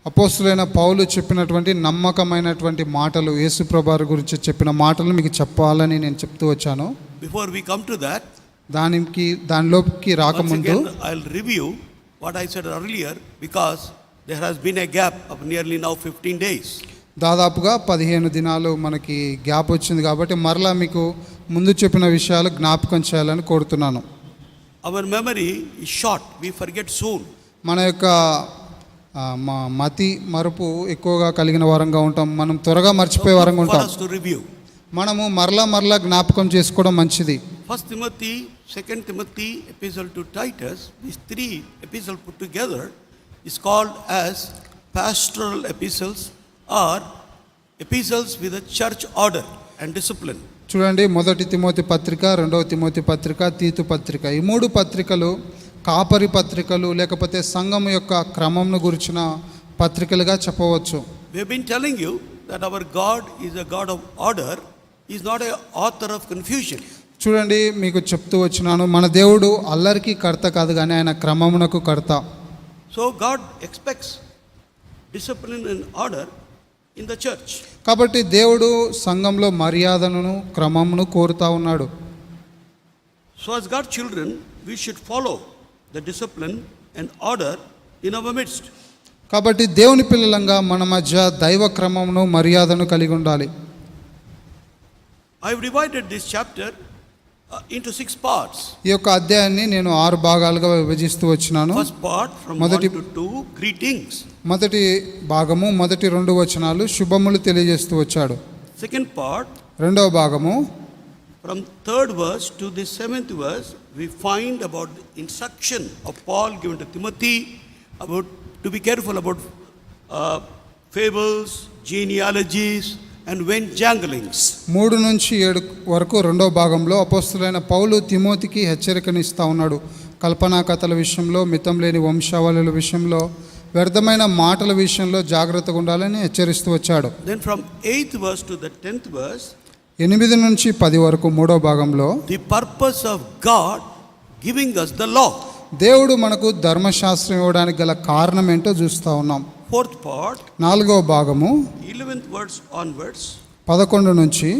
అపోస్తులైన పౌలు చెప్పినటువంటి నమ్మకమైనటువంటి మాటలు, యేసుప్రభువారి గురించి చెప్పిన మాటలు మీకు చెప్పాలని నేను చెప్తూ వచ్చాను. Before we come to that, దానిలోకి రాకముందు I'll review what I said earlier, because there has been a gap of nearly now 15 days. దాదాపుగా 15 దినాలు మనకి గ్యాప్ వచ్చింది కాబట్టి మరలా మీకు ముందు చెప్పిన విషయాలు జ్ఞాపకం చేయాలని కోరుతున్నాను. Our memory is short, we forget soon. మన యొక్క మతి మరుపు ఎక్కువగా కలిగిన వారంగా ఉంటాం, మనం త్వరగా మర్చిపోయే వారంగా ఉంటాం. మనము మరలా జ్ఞాపకం చేసుకోవడం మంచిది. First Timothy, 2 Timothy, Epistle to Titus, these three epistles put together is called as pastoral epistles or epistles with a church order and discipline. చూడండి, 1 తిమోతి పత్రిక, 2 తిమోతి పత్రిక, తీతు పత్రిక, ఈ 3 పత్రికలు కాపరి పత్రికలు లేకపోతే సంఘం యొక్క క్రమంను గురించిన పత్రికలుగా చెప్పవచ్చు. We have been telling you that our God is a God of order, he is not a author of confusion. చూడండి, మీకు చెప్తూ వచ్చినాను, మన దేవుడు అల్లరికి కర్త కాదు కానీ ఆయన క్రమమునకు కర్త. So God expects discipline and order in the church. కాబట్టి దేవుడు సంఘంలో మర్యాదను క్రమమును కోరుతా ఉన్నాడు. So as God's children, we should follow the discipline and order in our midst. కాబట్టి దేవుని పిల్లలంగా మన మధ్య దైవ క్రమమును మర్యాదను కలిగి ఉండాలి. I have divided this chapter into 6 parts. ఈ యొక్క అధ్యాయాన్ని నేను 6 భాగాలుగా విభజిస్తూ వచ్చినాను. First part from 1 to 2, greetings. మొదటి భాగము, మొదటి 2 వచనాలు శుభములు తెలియజేస్తూ వచ్చాడు. Second part, రెండవ భాగము from 3rd verse to the 7th verse, we find about the instruction of Paul given to Timothy about to be careful about fables, genealogies and vain janglings. 3 నుంచి 7 వరకు రెండవ భాగంలో అపోస్తలుడైన పౌలు తిమోతికి హెచ్చరికనిస్తా ఉన్నాడు. కల్పనా కథల విషయంలో, మితం లేని వంశావళుల విషయంలో, వ్యర్థమైన మాటల విషయంలో జాగ్రత్తగా ఉండాలని హెచ్చరిస్తూ వచ్చాడు. Then from 8th verse to the 10th verse, 8 నుంచి 10 వరకు మూడో భాగంలో the purpose of God giving us the law. దేవుడు మనకు ధర్మశాస్త్రం ఇవ్వడానికి గల కారణం ఏంటో చూస్తూ ఉన్నాం. 4th part, 4వ భాగము 11th verse onwards, 11 నుంచి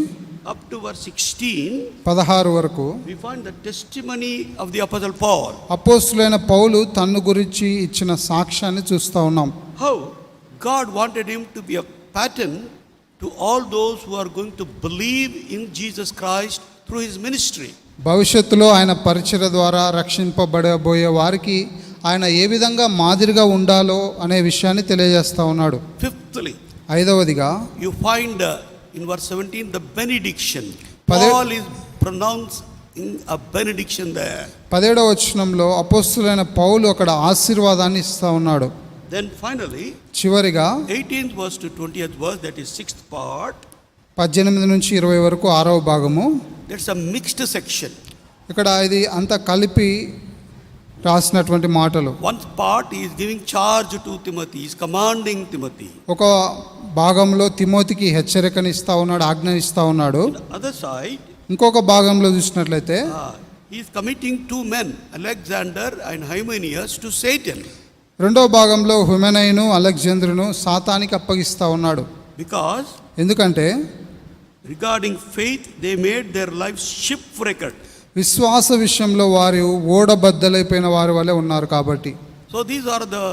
up to verse 16, 16 వరకు we find the testimony of the apostle Paul. అపోస్తలుడైన పౌలు తన్ను గురించి ఇచ్చిన సాక్ష్యాన్ని చూస్తూ ఉన్నాం. How God wanted him to be a pattern to all those who are going to believe in Jesus Christ through his ministry. భవిష్యత్తులో ఆయన పరిచర్య ద్వారా రక్షింపబడబోయే వారికి ఆయన ఏ విధంగా మాదిరిగా ఉండాలో అనే విషయాన్ని తెలియజేస్తా ఉన్నాడు. Fifthly, 5వదిగా you find in verse 17 the benediction. Paul is pronouncing a benediction there. 17వ వచనంలో అపోస్తలుడైన పౌలు అక్కడ ఆశీర్వాదాన్ని ఇస్తా ఉన్నాడు. Then finally, చివరిగా 18th verse to 20th verse, that is 6th part, 18 నుంచి 20 వరకు 6వ భాగము, that's a mixed section. ఇక్కడ ఇది అంతా కలిపి రాసినటువంటి మాటలు. One part he is giving charge to Timothy, he is commanding Timothy. ఒక భాగంలో తిమోతికి హెచ్చరికని ఇస్తా ఉన్నాడు, ఆజ్ఞ ఇస్తా ఉన్నాడు. Other side, ఇంకొక భాగంలో చూసినట్లయితే he is committing 2 men, Alexander and Hymenaeus, to Satan. రెండో భాగంలో హుమెనైను అలెగ్జాంద్రును సాతానికి అప్పగిస్తా ఉన్నాడు. Because ఎందుకంటే regarding faith they made their lives shipwrecked. విశ్వాస విషయంలో వారు ఓడబద్దలైపోయిన వారి వలె ఉన్నారు కాబట్టి. So these are the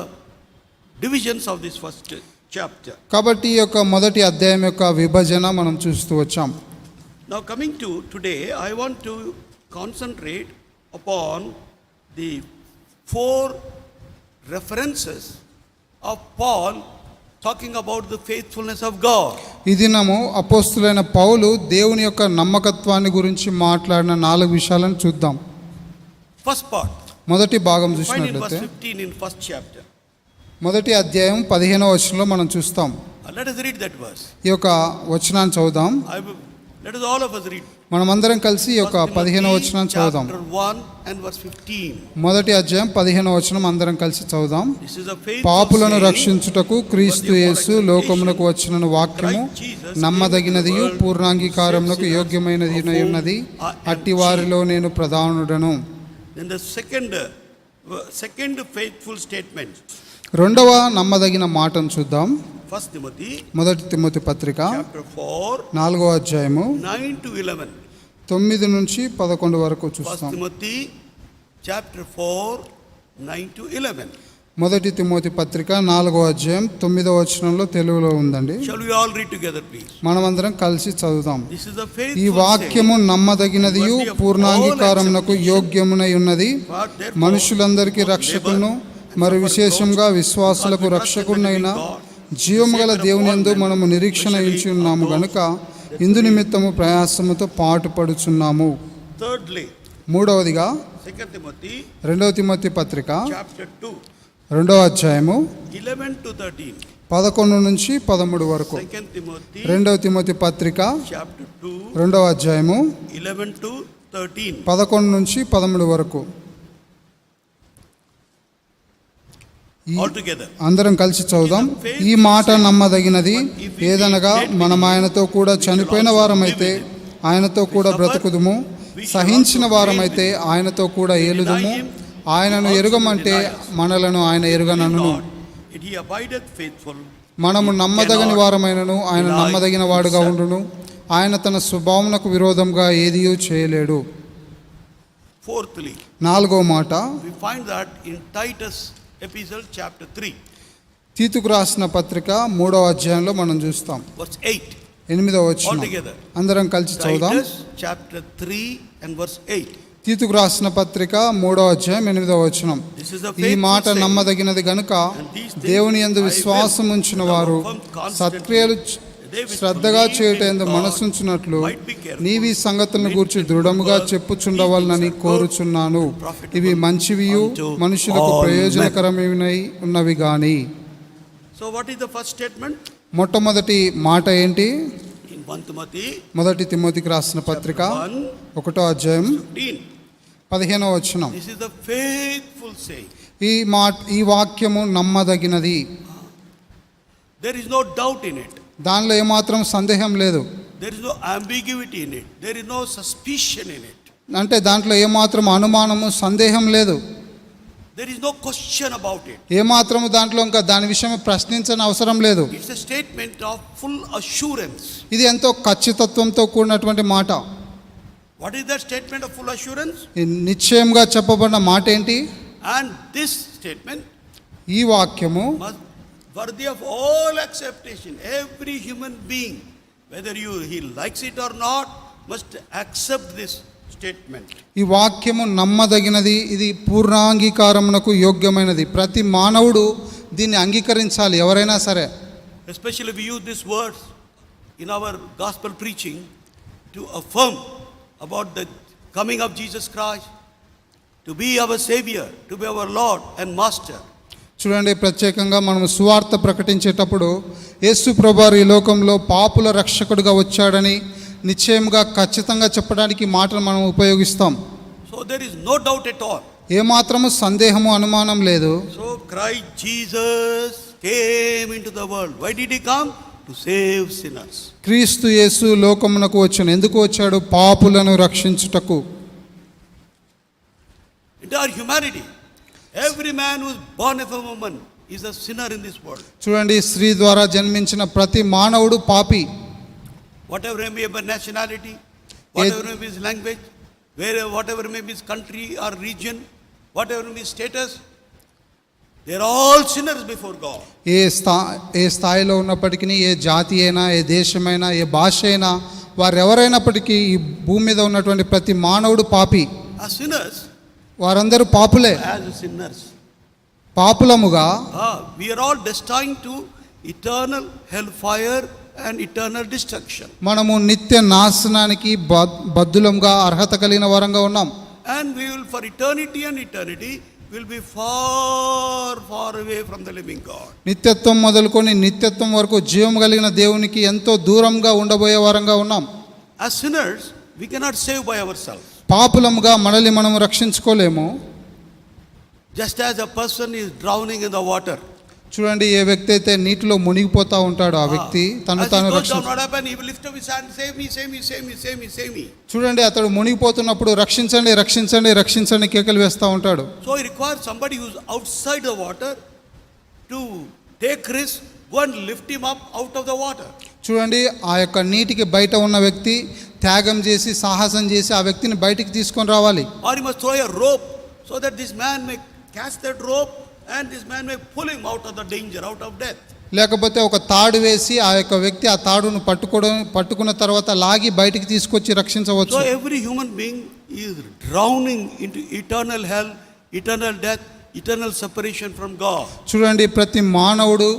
divisions of this first chapter. కాబట్టి ఈ యొక్క మొదటి అధ్యాయం యొక్క విభజన మనం చూస్తూ వచ్చాం. Now coming to today, I want to concentrate upon the 4 references of Paul talking about the faithfulness of God. ఈ దినము అపోస్తలుడైన పౌలు దేవుని యొక్క నమ్మకత్వాన్ని గురించి మాట్లాడిన 4 విషయాలను చూద్దాం. First part, మొదటి భాగం find in verse చూసినట్లయితే 15 in first chapter. మొదటి అధ్యాయం 15వ వచనంలో మనం చూస్తాం. Let us read that verse. ఈ యొక్క వచనాన్ని చదువుదాం. Let us all of us read. మనమందరం కలిసి ఈ యొక్క 15వ వచనాన్ని చదువుదాం. Chapter 1 and verse 15. మొదటి అధ్యాయం 15వ వచనం అందరం కలిసి చదువుదాం. This is a faithful పాపులను saying, రక్షించుటకు క్రీస్తు యేసు లోకమునకు వచ్చిన వాక్యము నమ్మదగినదియు పూర్ణాంగీకారమునకు యోగ్యమైనది ఉన్నది, అట్టి వారిలో నేను ప్రధానుడను. Then the second faithful statement. రెండవ నమ్మదగిన మాటను చూద్దాం. 1 Timothy మొదటి తిమోతి పత్రిక chapter 4, 4వ అధ్యాయము 9 to 11. 9 నుంచి 11 వరకు 1 చూస్తాం. Timothy chapter 4, 9 to 11. మొదటి తిమోతి పత్రిక 4వ అధ్యాయం 9వ వచనంలో తెలుగులో ఉందండి. Shall we all read together, please? మనమందరం కలిసి చదువుదాం. This is a ఈ faithful వాక్యము నమ్మదగినదియు పూర్ణాంగీకారమునకు యోగ్యమునై ఉన్నది. saying. మనుషులందరికీ రక్షకును మరి విశేషంగా విశ్వాసులకు రక్షకునైన జీవము గల దేవుని యందు మనము నిరీక్షణ ఉంచి ఉన్నాము గనుక ఇందు నిమిత్తము ప్రయాసముతో పాటుపడుచున్నాము. Thirdly, మూడవదిగా 2 Timothy రెండవ తిమోతి పత్రిక chapter 2, రెండవ అధ్యాయము 11 to 13. 11 నుంచి 13 వరకు. 2 Timothy రెండవ తిమోతి పత్రిక chapter 2, రెండవ అధ్యాయము 11 to 13. 11 నుంచి 13 వరకు. All together. అందరం కలిసి చదువుదాం. ఈ మాట నమ్మదగినది ఏదనగా మనం ఆయనతో కూడా చనిపోయిన వారమైతే ఆయనతో కూడా బ్రతుకుదుము, సహించిన వారమైతే ఆయనతో కూడా ఏలుదుము. ఆయనను ఎరుగమంటే మనలను ఆయన ఎరుగనను. It he abideth faithful. మనము నమ్మదగని వారమైనను ఆయన నమ్మదగిన వాడుగా ఉండును. ఆయన తన స్వభావమునకు విరోధంగా ఏదియూ చేయలేడు. Fourthly, నాలుగో మాట we find that in Titus epistle chapter 3, తీతుకు రాసిన పత్రిక 3వ అధ్యాయంలో మనం చూస్తాం. verse 8. 8వ వచనం. All together. అందరం కలిసి చదువుదాం. Titus chapter 3 and verse 8. తీతుకు రాసిన పత్రిక 3వ అధ్యాయం 8వ వచనం. This is a ఈ faithful మాట saying. నమ్మదగినది గనుక దేవుని యందు విశ్వాసం ఉంచిన వారు సత్క్రియలు శ్రద్ధగా చేయుటందు మనసుంచున్నట్లు నీవి సంగతులను గూర్చి దృఢముగా చెప్పుచుండవలనని కోరుచున్నాను. ఇవి మంచివియు మనుషులకు ప్రయోజనకరమైనవి ఉన్నవి గాని. So what is the first statement? మొట్టమొదటి మాట ఏంటి? In 1 Timothy మొదటి తిమోతికి రాసిన పత్రిక 1వ అధ్యాయం 15. 15వ వచనం. This is the faithful saying. ఈ వాక్యము నమ్మదగినది. There is no doubt in it. దానిలో ఏమాత్రం సందేహం లేదు. There is no ambiguity in it. There is no suspicion in it. అంటే దాంట్లో ఏమాత్రం అనుమానము సందేహం లేదు. There is no question about it. ఏమాత్రము దాంట్లో ఇంకా దాని విషయం ప్రశ్నించని అవసరం లేదు. It's a statement of full assurance. ఇది ఎంతో ఖచ్చితత్వంతో కూడినటువంటి మాట. What is that statement of full assurance? ఈ నిశ్చయంగా చెప్పబడిన మాట ఏంటి? And this statement ఈ వాక్యము must worthy of all acceptation. Every human being, whether he likes it or not, must accept this statement. ఈ వాక్యము నమ్మదగినది, ఇది పూర్ణాంగీకారమునకు యోగ్యమైనది. ప్రతి మానవుడు దీన్ని అంగీకరించాలి, ఎవరైనా సరే. Especially we use these words in our gospel preaching to affirm about the coming of Jesus Christ, to be our Savior, to be our Lord and Master. చూడండి, ప్రత్యేకంగా మనం సువార్త ప్రకటించేటప్పుడు యేసు ప్రభువారు ఈ లోకంలో పాపుల రక్షకుడిగా వచ్చాడని నిశ్చయంగా ఖచ్చితంగా చెప్పడానికి మాటలు మనం ఉపయోగిస్తాం. So there is no doubt at all. ఏమాత్రము సందేహము అనుమానం లేదు. So Christ Jesus came into the world. Why did he come? To save sinners. క్రీస్తు యేసు లోకమునకు వచ్చాను. ఎందుకు వచ్చాడు? పాపులను రక్షించుటకు. Entire humanity. Every man who is born of a woman is a sinner in this world. చూడండి, స్త్రీ ద్వారా జన్మించిన ప్రతి మానవుడు పాపి. Whatever may be his nationality, whatever may be his language, whatever may be his country or region, whatever may be his status, they are all sinners before God. ఏ స్థాయిలో ఉన్నప్పటికీ, ఏ జాతి అయినా, ఏ దేశమైనా, ఏ భాష అయినా, వారెవరైనప్పటికీ ఈ భూమి మీద ఉన్నటువంటి ప్రతి మానవుడు పాపి. As sinners, వారందరూ పాపులే. as sinners, పాపులముగా we are all destined to eternal hellfire and eternal destruction. మనము నిత్య నాశనానికి బద్దులంగా అర్హత కలిగిన వారంగా ఉన్నాం. And we will for eternity and eternity will be far far away from the living God. నిత్యత్వం మొదలుకొని నిత్యత్వం వరకు జీవం కలిగిన దేవునికి ఎంతో దూరంగా ఉండబోయే వారంగా ఉన్నాం. As sinners, we cannot save by ourselves. పాపులముగా మనల్ని మనము రక్షించుకోలేము. Just as a person is drowning in the water. చూడండి, ఏ వ్యక్తి అయితే నీటిలో మునిగిపోతా ఉంటాడో ఆ వ్యక్తి తను తాను చూడండి, అతడు మునిగిపోతున్నప్పుడు రక్షించండి రక్షించండి రక్షించండి కేకలు వేస్తూ ఉంటాడు. So he requires somebody who is outside the water to take risk, go and lift him up out of the water. చూడండి, ఆ యొక్క నీటికి బయట ఉన్న వ్యక్తి త్యాగం చేసి సాహసం చేసి ఆ వ్యక్తిని బయటికి తీసుకొని రావాలి. Or he must throw a rope so that this man may catch that rope and this man may pull him out of the danger, out of death. లేకపోతే ఒక తాడు వేసి ఆ యొక్క వ్యక్తి ఆ తాడును పట్టుకున్న తర్వాత లాగి బయటికి తీసుకొచ్చి రక్షించవచ్చు. So every human being is drowning into eternal hell, eternal death, eternal separation from God. చూడండి, ప్రతి మానవుడు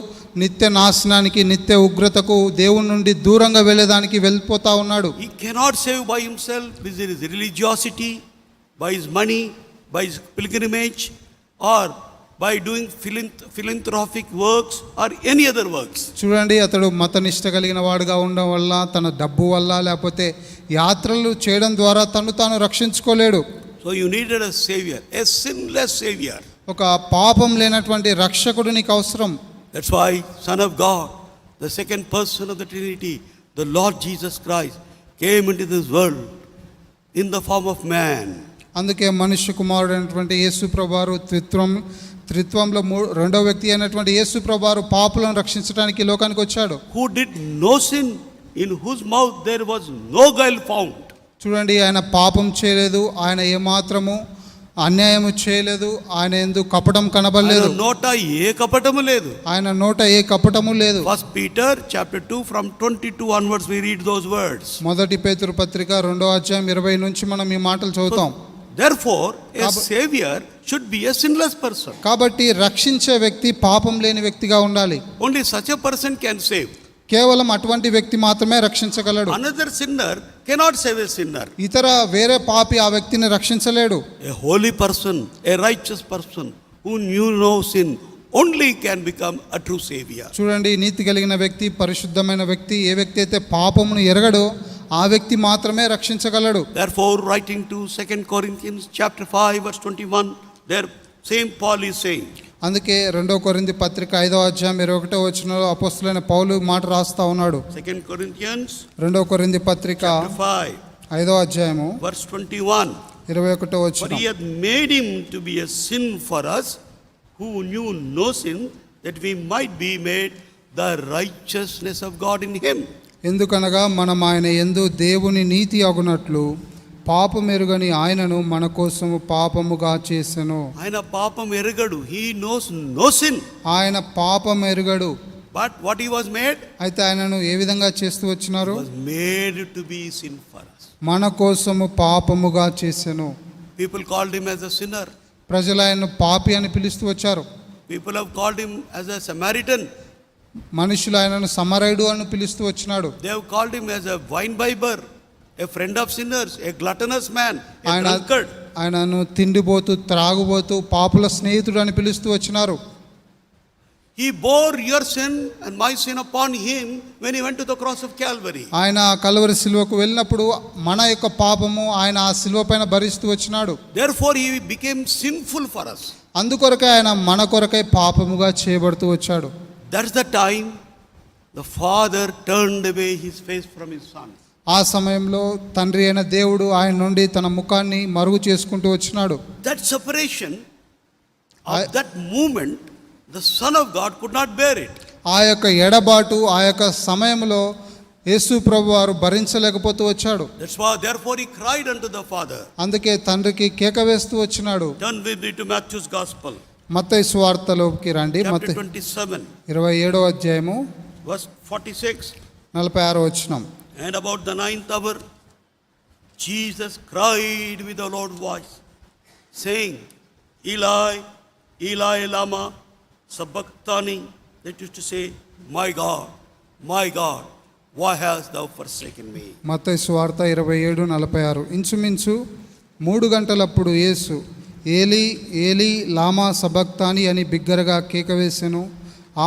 నిత్య నాశనానికి నిత్య ఉగ్రతకు దేవుని నుండి దూరంగా వెళ్ళేదానికి వెళ్ళిపోతా ఉన్నాడు. He cannot save by himself with his religiosity, by his money, by his pilgrimage, or by doing philanthropic works or any other works. చూడండి, అతడు మతనిష్ట కలిగిన వాడుగా ఉండడం వల్ల, తన డబ్బు వల్ల, లేకపోతే యాత్రలు చేయడం ద్వారా తను తాను రక్షించుకోలేడు. So you needed a savior, a sinless savior. ఒక పాపం లేనటువంటి రక్షకుడు నీకు అవసరం. That's why Son of God, the second person of the Trinity, the Lord Jesus Christ, came into this world in the form of man. అందుకే మనుష్య కుమారుడు అయినటువంటి యేసు ప్రభువారు త్రిత్వంలో రెండో వ్యక్తి అయినటువంటి యేసు ప్రభువారు పాపులను రక్షించడానికి ఈ లోకానికి వచ్చాడు. Who did no sin, in whose mouth there was no guile found. చూడండి, ఆయన పాపం చేయలేదు, ఆయన ఏమాత్రము అన్యాయము చేయలేదు, ఆయన యందు కపటం కనబడలేదు, నోట ఏ కపటము లేదు, ఆయన నోట ఏ కపటము లేదు. First Peter chapter 2 from 22 onwards we read those words. మొదటి పేతురు పత్రిక 2వ అధ్యాయం 20 నుంచి మనం ఈ మాటలు చదువుతాం. Therefore a savior should be a sinless person. కాబట్టి రక్షించే వ్యక్తి పాపం లేని వ్యక్తిగా ఉండాలి. Only such a person can save. కేవలం అటువంటి వ్యక్తి మాత్రమే రక్షించగలడు. Another sinner cannot save a sinner. ఇతర వేరే పాపి ఆ వ్యక్తిని రక్షించలేడు. A holy person, a righteous person who knew no sin only can become a true savior. చూడండి, నీతి కలిగిన వ్యక్తి, పరిశుద్ధమైన వ్యక్తి, ఏ వ్యక్తి అయితే పాపమును ఎరగడో ఆ వ్యక్తి మాత్రమే రక్షించగలడు. Therefore writing to 2 Corinthians chapter 5 verse 21, there same Paul is saying. అందుకే 2 కొరింథీ పత్రిక 5వ అధ్యాయం 21వ వచనంలో అపోస్తలుడైన పౌలు మాట రాస్తా ఉన్నాడు. 2 Corinthians 2 కొరింథీ పత్రిక chapter 5 5వ అధ్యాయము verse 21. 21వ For వచనం. he hath made him to be a sin for us who knew no sin, that we might be made the righteousness of God in him. ఎందుకనగా మనం ఆయన యందు దేవుని నీతి అగునట్లు పాపమెరుగని ఆయనను మన కోసము పాపముగా చేసెను. ఆయన పాపం ఎరుగడు, he knows no sin. ఆయన పాపం ఎరుగడు. But what he was made? అయితే ఆయనను ఏ విధంగా చేస్తూ వచ్చినారు? He was made to be sin for us. మన కోసము పాపముగా చేసెను. People called him as a sinner. ప్రజలు ఆయన్ను పాపి అని పిలుస్తూ వచ్చారు. People have called him as a Samaritan. మనుషులు ఆయనను సమరయుడు అని పిలుస్తూ వచ్చినాడు. They have called him as a wine bibber, a friend of sinners, a gluttonous man, a drunkard. ఆయనను తిండిపోతూ త్రాగుబోతూ పాపుల స్నేహితుడు అని పిలుస్తూ వచ్చినారు. He bore your sin and my sin upon him when he went to the cross of Calvary. ఆయన Calvary సిలువకు వెళ్ళినప్పుడు మన యొక్క పాపము ఆయన ఆ సిలువ పైన భరిస్తూ వచ్చినాడు. Therefore he became sinful for us. అందుకొరకే ఆయన మన కొరకై పాపముగా చేయబడుతూ వచ్చాడు. That's the time the father turned away his face from his son. ఆ సమయంలో తండ్రి అయిన దేవుడు ఆయన నుండి తన ముఖాన్ని మరుగు చేసుకుంటూ వచ్చినాడు. That separation of that moment, the Son of God could not bear it. ఆ యొక్క ఎడబాటు ఆ యొక్క సమయంలో యేసు ప్రభు వారు భరించలేకపోతూ వచ్చాడు. That's why therefore he cried unto the Father. అందుకే తండ్రికి కేక వేస్తూ వచ్చినాడు. Turn with me to Matthew's Gospel. మత్తయి సువార్తలోకి రండి. Chapter 27 27వ అధ్యాయము verse 46. 46వ వచనం. And about the 9th hour, Jesus cried with a loud voice, saying, Eli, Eli, lama sabachthani. That is to say, my God, why hast thou forsaken me? మత్తయి సువార్త 27:46. ఇంచుమించు 3 గంటలప్పుడు యేసు ఏలీ ఏలీ లామా సబక్తాని అని బిగ్గరగా కేక వేసెను.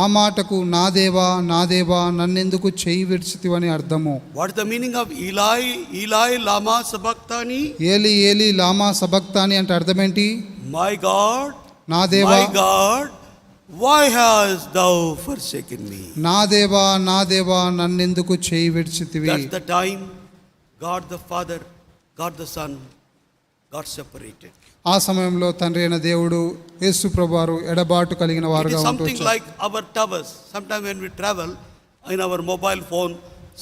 ఆ మాటకు నా దేవా నా దేవా నన్నెందుకు చెయ్యి విడిచితివని అర్థము. What is the meaning of Eli, Eli, lama sabachthani? Eli Eli లామా సబక్తాని అంటే అర్థం ఏంటి? My God, నా దేవా my God, why hast thou forsaken me? నా దేవా నన్నెందుకు చెయ్యి విడిచితివి. That's the time God the Father, God the Son got separated. ఆ సమయంలో తండ్రి అయిన దేవుడు యేసు ప్రభువారు ఎడబాటు కలిగిన It వారుగా is ఉంటూ something వచ్చారు. like our towers. Sometimes when we travel in our mobile phone,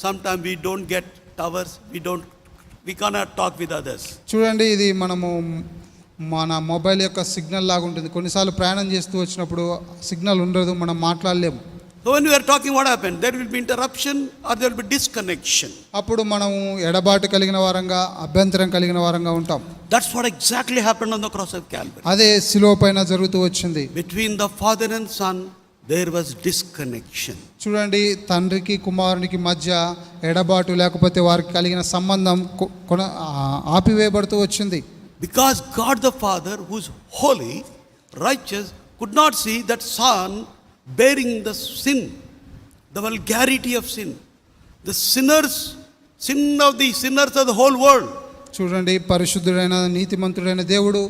sometimes we don't get towers. We cannot talk with others. చూడండి, ఇది మనము మన మొబైల్ యొక్క సిగ్నల్ లాగా ఉంటుంది. కొన్నిసార్లు ప్రయాణం చేస్తూ వచ్చినప్పుడు సిగ్నల్ ఉండదు, మనం మాట్లాడలేము. So when we are talking, what happened? There will be interruption or there will be disconnection. అప్పుడు మనము ఎడబాటు కలిగిన వారంగా, అభ్యంతరం కలిగిన వారంగా ఉంటాం. That's what exactly happened on the cross of Calvary. అదే శిలువ పైన జరుగుతూ వచ్చింది. Between the Father and Son, there was disconnection. చూడండి, తండ్రికి కుమారునికి మధ్య ఎడబాటు లేకపోతే వారికి కలిగిన సంబంధం ఆపివేయబడుతూ వచ్చింది. Because God the Father, who is holy, righteous, could not see that Son bearing the sin, the vulgarity of sin, the sin of the sinners of the whole world. చూడండి, పరిశుద్ధుడైన నీతిమంతుడైన దేవుడు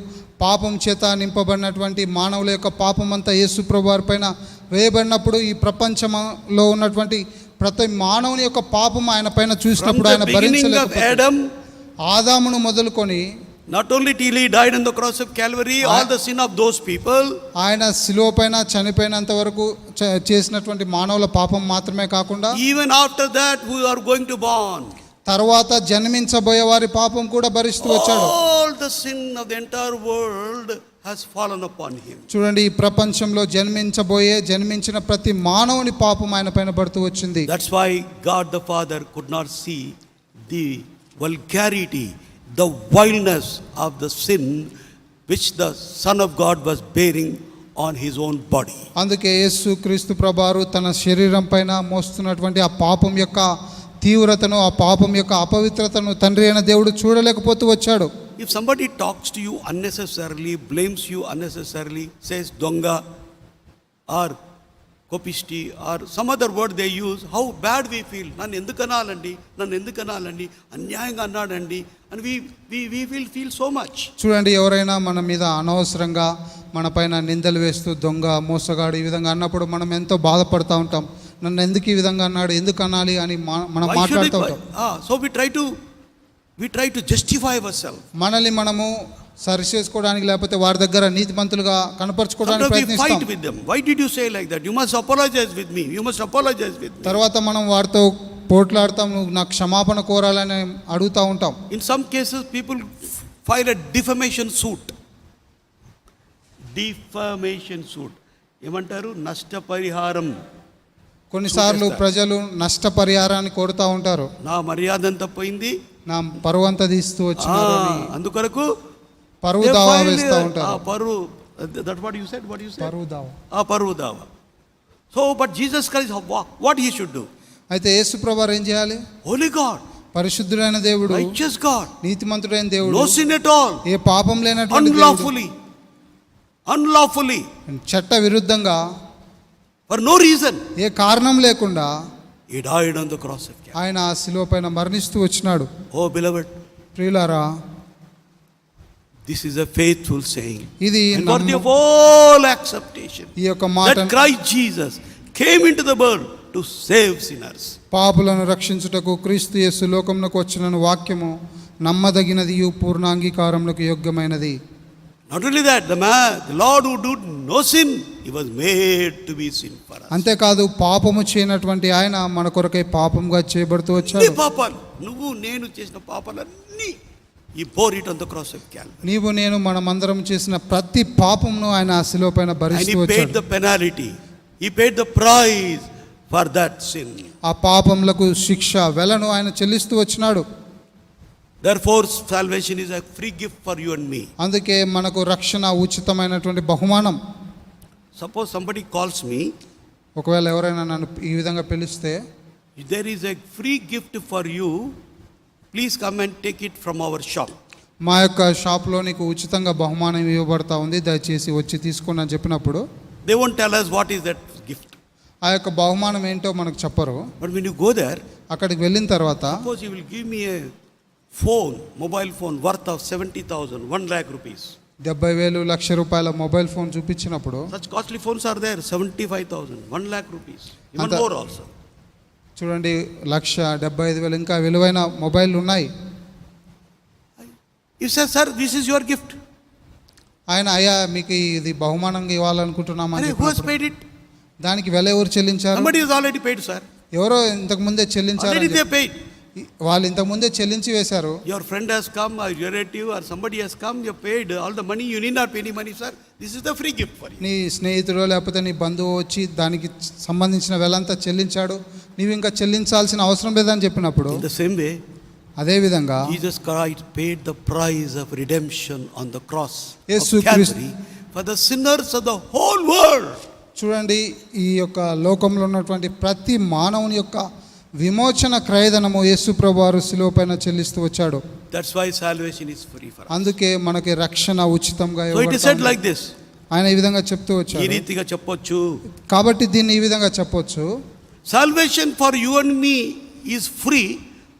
పాపం చేత నింపబడినటువంటి మానవుల యొక్క పాపం అంతా యేసు ప్రభువారి పైన వేయబడినప్పుడు ఈ ప్రపంచంలో ఉన్నటువంటి ప్రతి మానవుని యొక్క పాపం ఆయన పైన From చూసినప్పుడు the ఆయన beginning of భరించలేకపోయాడు. Adam, ఆదామును మొదలుకొని not only till he died on the cross of Calvary, all the sin of those people, ఆయన శిలువ పైన చనిపోయినంత వరకు చేసినటువంటి మానవుల పాపం మాత్రమే కాకుండా even after that who are going to born, తర్వాత జన్మించబోయే వారి పాపం కూడా భరిస్తూ వచ్చాడు. all the sin of the entire world has fallen upon him. చూడండి, ఈ ప్రపంచంలో జన్మించిన ప్రతి మానవుని పాపం ఆయన పైన పడుతూ వచ్చింది. That's why God the Father could not see the vulgarity, the vileness of the sin which the Son of God was bearing on his own body. అందుకే యేసు క్రీస్తు ప్రభువారు తన శరీరం పైన మోస్తున్నటువంటి ఆ పాపం యొక్క తీవ్రతను, ఆ పాపం యొక్క అపవిత్రతను తండ్రి అయిన దేవుడు చూడలేకపోతూ వచ్చాడు. If somebody talks to you unnecessarily, blames you unnecessarily, says donga or kopisti or some other word they use, how bad we feel. Nannu endukanalanడి అన్యాయంగా అన్నాడండి, and we will feel so much. చూడండి, ఎవరైనా మన మీద అనవసరంగా మన పైన నిందలు వేస్తూ దొంగ, మోసగాడు ఈ విధంగా అన్నప్పుడు మనం ఎంతో బాధపడుతూ ఉంటాం. నన్ను ఎందుకు ఈ విధంగా అన్నాడు, ఎందుకు అనాలి అని మనం మాట్లాడుతూ ఉంటాం. So we try to justify ourselves. మనల్ని మనము సరి చేసుకోవడానికి, లేకపోతే వారి దగ్గర నీతిమంతులుగా కనపరచుకోవడానికి Sometimes we ప్రయత్నిస్తాం. fight with them. Why did you say like that? You must apologize with me. You must apologize with me. తర్వాత మనం వారితో పోట్లాడతాం, నువ్వు నాకు క్షమాపణ కోరాలని అడుగుతూ ఉంటాం. In some cases, people file a defamation suit. ఏమంటారు? నష్టపరిహారం. కొన్నిసార్లు ప్రజలు నష్టపరిహారాన్ని కోరుతూ ఉంటారు. నా మర్యాద అంతా పోయింది, నా పరువు అంతా తీస్తూ వచ్చినారు అని అందుకొరకు పరువు దావా వేస్తూ ఉంటారు. పరువు దావా. So but Jesus Christ, what he should do? అయితే యేసు ప్రభువారు ఏం చేయాలి? హోలీ గాడ్, పరిశుద్ధుడైన దేవుడు, రైచియస్ గాడ్, నీతిమంతుడైన దేవుడు, నో సిన్ ఎట్ ఆల్, ఏ పాపం లేనటువంటి దేవుడు, అన్లాఫుల్లీ చట్ట విరుద్ధంగా, ఫర్ నో రీజన్, ఏ కారణం లేకుండా he died on the cross of Calvary. ఆయన ఆ శిలువ పైన మరణిస్తూ వచ్చినాడు. Oh beloved, ప్రియులారా, this is a faithful saying, ఇది worthy of all acceptation, ఈ యొక్క మాట that Christ Jesus came into the world to save sinners. పాపులను రక్షించుటకు క్రీస్తు యేసు లోకమునకు వచ్చిన వాక్యము నమ్మదగినదియు పూర్ణాంగీకారమునకు యోగ్యమైనది. Not only that, the Lord who did no sin, he was made to be sin for us. అంతేకాదు, పాపము చేయనటువంటి ఆయన మన కొరకై పాపంగా చేయబడుతూ వచ్చాడు. పాపాలు, నువ్వు నేను చేసిన పాపాలన్నీ he bore it on the cross of Calvary. నీవు నేను మనమందరం చేసిన ప్రతి పాపమును ఆయన ఆ శిలువ పైన And భరిస్తూ he paid వచ్చాడు. the penalty, he paid the price for that sin. ఆ పాపములకు శిక్ష వెలను ఆయన చెల్లిస్తూ వచ్చినాడు. Therefore salvation is a free gift for you and me. అందుకే మనకు రక్షణ ఉచితమైనటువంటి బహుమానం. Suppose somebody calls me, ఒకవేళ ఎవరైనా నన్ను ఈ విధంగా పిలిస్తే, there is a free gift for you, please come and take it from our shop. మా యొక్క షాప్లో నీకు ఉచితంగా బహుమానం ఇవ్వబడతా ఉంది, దయచేసి వచ్చి తీసుకోండి అని చెప్పినప్పుడు, they won't tell us what is that gift. ఆ యొక్క బహుమానం ఏంటో మనకు చెప్పరు. But when you go there, అక్కడికి వెళ్ళిన తర్వాత, suppose you will give me a phone, mobile phone worth of 70,000, 1 lakh rupees. 70,000 లక్ష రూపాయల మొబైల్ ఫోన్ చూపించినప్పుడు, Such costly phones are there, 75,000, 1 lakh rupees, even more also. చూడండి, 1,75,000 ఇంకా విలువైన మొబైల్ ఉన్నాయి. You say, sir, this is your gift. ఆయన అయ్యా మీకు ఇది బహుమానంగా ఇవ్వాలనుకుంటున్నామని Who has చెప్పినప్పుడు paid it? దానికి వెల ఎవరు చెల్లించారు? Somebody has already paid, sir. ఎవరో ఇంతకు ముందే చెల్లించారు. Already they paid. వాళ్ళు ఇంతకు ముందే చెల్లించి వేశారు. Your friend has come, or your relative, or somebody has come, you have paid all the money. You need not pay any money, sir. This is the free gift for you. నీ స్నేహితుడో లేకపోతే నీ బంధువు వచ్చి దానికి సంబంధించిన వెలంతా చెల్లించాడు, నీవు ఇంకా చెల్లించాల్సిన అవసరం లేదని చెప్పినప్పుడు In the same way, అదేవిధంగా Jesus Christ paid the price of redemption on the cross Yesu of Calvary for the sinners of the whole world. చూడండి, ఈ యొక్క లోకంలో ఉన్నటువంటి ప్రతి మానవుని యొక్క విమోచన క్రయధనము యేసు ప్రభువారు శిలువ పైన చెల్లిస్తూ వచ్చాడు. That's why salvation is free for us. అందుకే మనకి రక్షణ ఉచితంగా So it is said ఇవ్వబడుతుంది. like this. ఆయన ఈ విధంగా చెప్తూ ఈ వచ్చాడు. రీతిగా చెప్పొచ్చు. కాబట్టి దీన్ని ఈ విధంగా చెప్పొచ్చు, Salvation for you and me is free,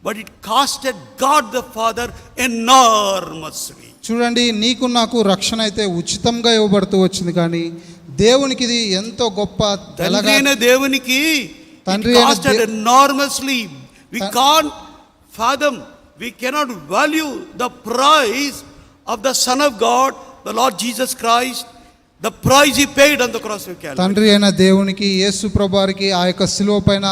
but it costed God the Father enormously. చూడండి, నీకు నాకు రక్షణ అయితే ఉచితంగా ఇవ్వబడుతూ వచ్చింది, కానీ దేవునికి ఇది ఎంతో గొప్ప తండ్రి అయిన దేవునికి తండ్రి it అయిన costed enormously. We can't fathom, we cannot value the price of the Son of God, the Lord Jesus Christ, the price he paid on the cross of Calvary. తండ్రి అయిన దేవునికి యేసు ప్రభువారికి ఆ యొక్క శిలువ పైన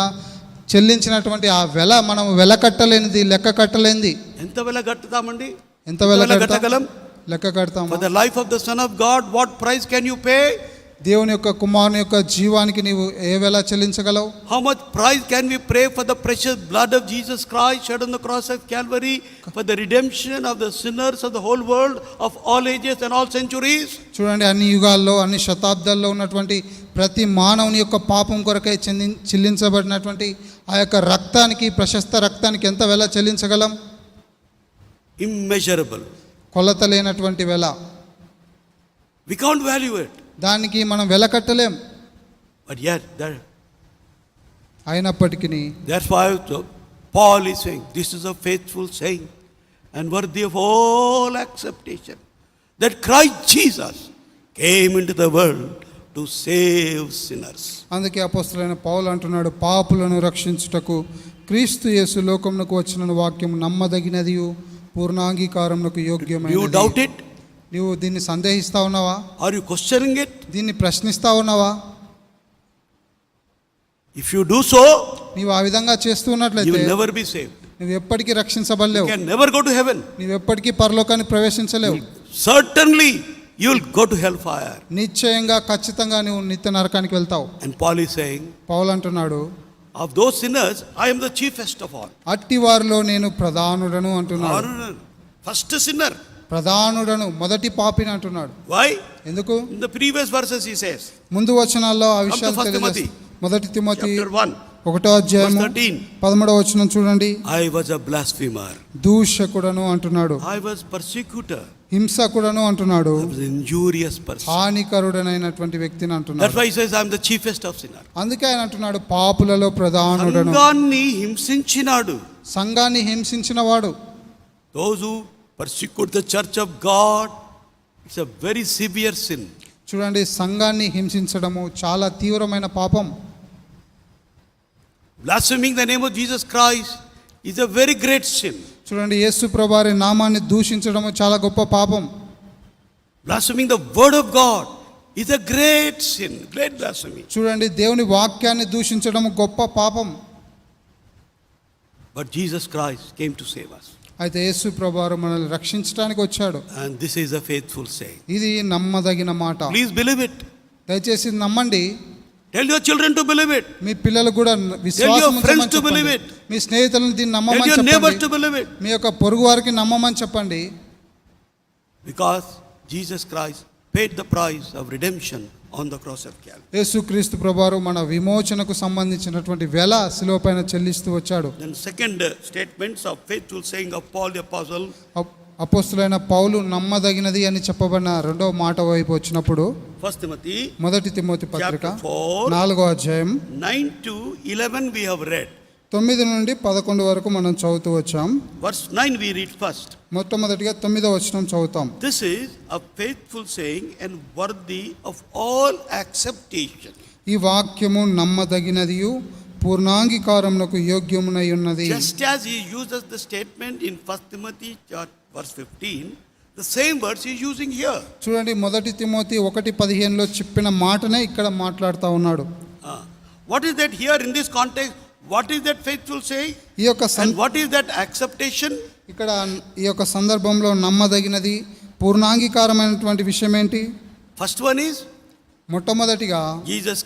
చెల్లించినటువంటి ఆ వెల మనం వెల కట్టలేనిది, లెక్క కట్టలేనిది. ఎంత వెల కట్టుతామండి? ఎంత వెల కట్టగలం? లెక్క కడతాము. For the life of the Son of God, what price can you pay? దేవుని యొక్క కుమారుని యొక్క జీవానికి నీవు ఏ వెల చెల్లించగలవు? How much price can we pay for the precious blood of Jesus Christ shed on the cross of Calvary for the redemption of the sinners of the whole world of all ages and all centuries? చూడండి, అన్ని యుగాల్లో అన్ని శతాబ్దాల్లో ఉన్నటువంటి ప్రతి మానవుని యొక్క పాపం కొరకై చెల్లించబడినటువంటి ఆ యొక్క రక్తానికి, ప్రశస్త రక్తానికి ఎంత వెల చెల్లించగలం? Immeasurable. కొలత లేనటువంటి వెల. We can't value it. దానికి మనం వెల కట్టలేం. But yet, అయినప్పటికీ that's why Paul is saying, this is a faithful saying and worthy of all acceptation, that Christ Jesus came into the world to save sinners. అందుకే అపోస్తలుడైన పౌలు అంటున్నాడు, పాపులను రక్షించుటకు క్రీస్తు యేసు లోకమునకు వచ్చిన వాక్యం నమ్మదగినదియు పూర్ణాంగీకారమునకు Do you యోగ్యమైనది. doubt it? నీవు దీన్ని సందేహిస్తా ఉన్నావా? Are you questioning it? దీన్ని ప్రశ్నిస్తా ఉన్నావా? If you do so, నీవు ఆ విధంగా చేస్తూ you ఉన్నట్లయితే will never be saved. నువ్వు ఎప్పటికీ You రక్షించబడలేవు. can never go to heaven. నీవు ఎప్పటికీ పరలోకానికి ప్రవేశించలేవు. Certainly, you will go to hellfire. నిశ్చయంగా, ఖచ్చితంగా నువ్వు నిత్య నరకానికి వెళ్తావు. And Paul is saying, పౌలు అంటున్నాడు, of those sinners, I am the chiefest of all. అట్టి వారిలో నేను ప్రధానుడను అంటున్నాడు. First sinner. ప్రధానుడను, మొదటి పాపిని అంటున్నాడు. Why? ఎందుకు? In the previous verses he says, ముందు వచనాల్లో ఆ విషయాలు First తెలియజేస్తాయి. Timothy. మొదటి తిమోతి chapter 1, 1వ అధ్యాయము verse 13. 13వ వచనం చూడండి. I was a blasphemer. దూషకుడను అంటున్నాడు, I was persecutor. హింసకుడను అంటున్నాడు, I was an injurious person. హానికరుడనైనటువంటి వ్యక్తిని That's అంటున్నాడు. why he says, I am the chiefest of sinners. అందుకే ఆయన అంటున్నాడు, పాపులలో ప్రధానుడను. సంఘాన్ని హింసించినాడు. సంఘాన్ని హింసించిన వాడు. Those who persecute the church of God, it's a very severe sin. చూడండి, సంఘాన్ని హింసించడము చాలా తీవ్రమైన పాపం. Blaspheming the name of Jesus Christ is a very great sin. చూడండి, యేసు ప్రభువారి నామాన్ని దూషించడము చాలా గొప్ప పాపం. Blaspheming the word of God is a great sin, great blasphemy. చూడండి, దేవుని వాక్యాన్ని దూషించడము గొప్ప పాపం. But Jesus Christ came to save us. అయితే యేసు ప్రభువారు మనల్ని రక్షించడానికి వచ్చాడు. And this is a faithful saying. ఇది నమ్మదగిన మాట. Please believe it. దయచేసి నమ్మండి. Tell your children to believe it. మీ పిల్లలు కూడా విశ్వాసం Tell your friends ఉంచమని to believe చెప్పండి. it. మీ స్నేహితులను దీన్ని Tell నమ్మమని your neighbors చెప్పండి. to believe it. మీ యొక్క పొరుగు వారికి నమ్మమని చెప్పండి. Because Jesus Christ paid the price of redemption on the cross of Calvary. యేసుక్రీస్తు ప్రభువారు మన విమోచనకు సంబంధించినటువంటి వెల శిలువ పైన చెల్లిస్తూ వచ్చాడు. Then second statements of faithful saying of Paul the apostle. అపోస్తలుడైన పౌలు నమ్మదగినది అని చెప్పబడిన రెండవ మాట వైపు వచ్చినప్పుడు 1 Timothy మొదటి తిమోతి పత్రిక chapter 4, 4వ అధ్యాయం 9 to 11 we have read. 9 నుండి 11 వరకు మనం చదువుతూ వచ్చాం. Verse 9 we read first. మొట్టమొదటిగా 9వ వచనం చదువుతాం. This is a faithful saying and worthy of all acceptation. ఈ వాక్యము నమ్మదగినదియు పూర్ణాంగీకారమునకు యోగ్యమునై ఉన్నది. Just as he uses the statement in 1 Timothy verse 15, The same words he is using here. చూడండి, మొదటి తిమోతి 1:15లో చెప్పిన మాటనే ఇక్కడ మాట్లాడుతూ ఉన్నాడు. What is that here in this context? What is that faithful saying? ఈ యొక్క And what is that acceptation? ఇక్కడ ఈ యొక్క సందర్భంలో నమ్మదగినది పూర్ణాంగీకారమైనటువంటి విషయం ఏంటి? First one is మొట్టమొదటిగా Jesus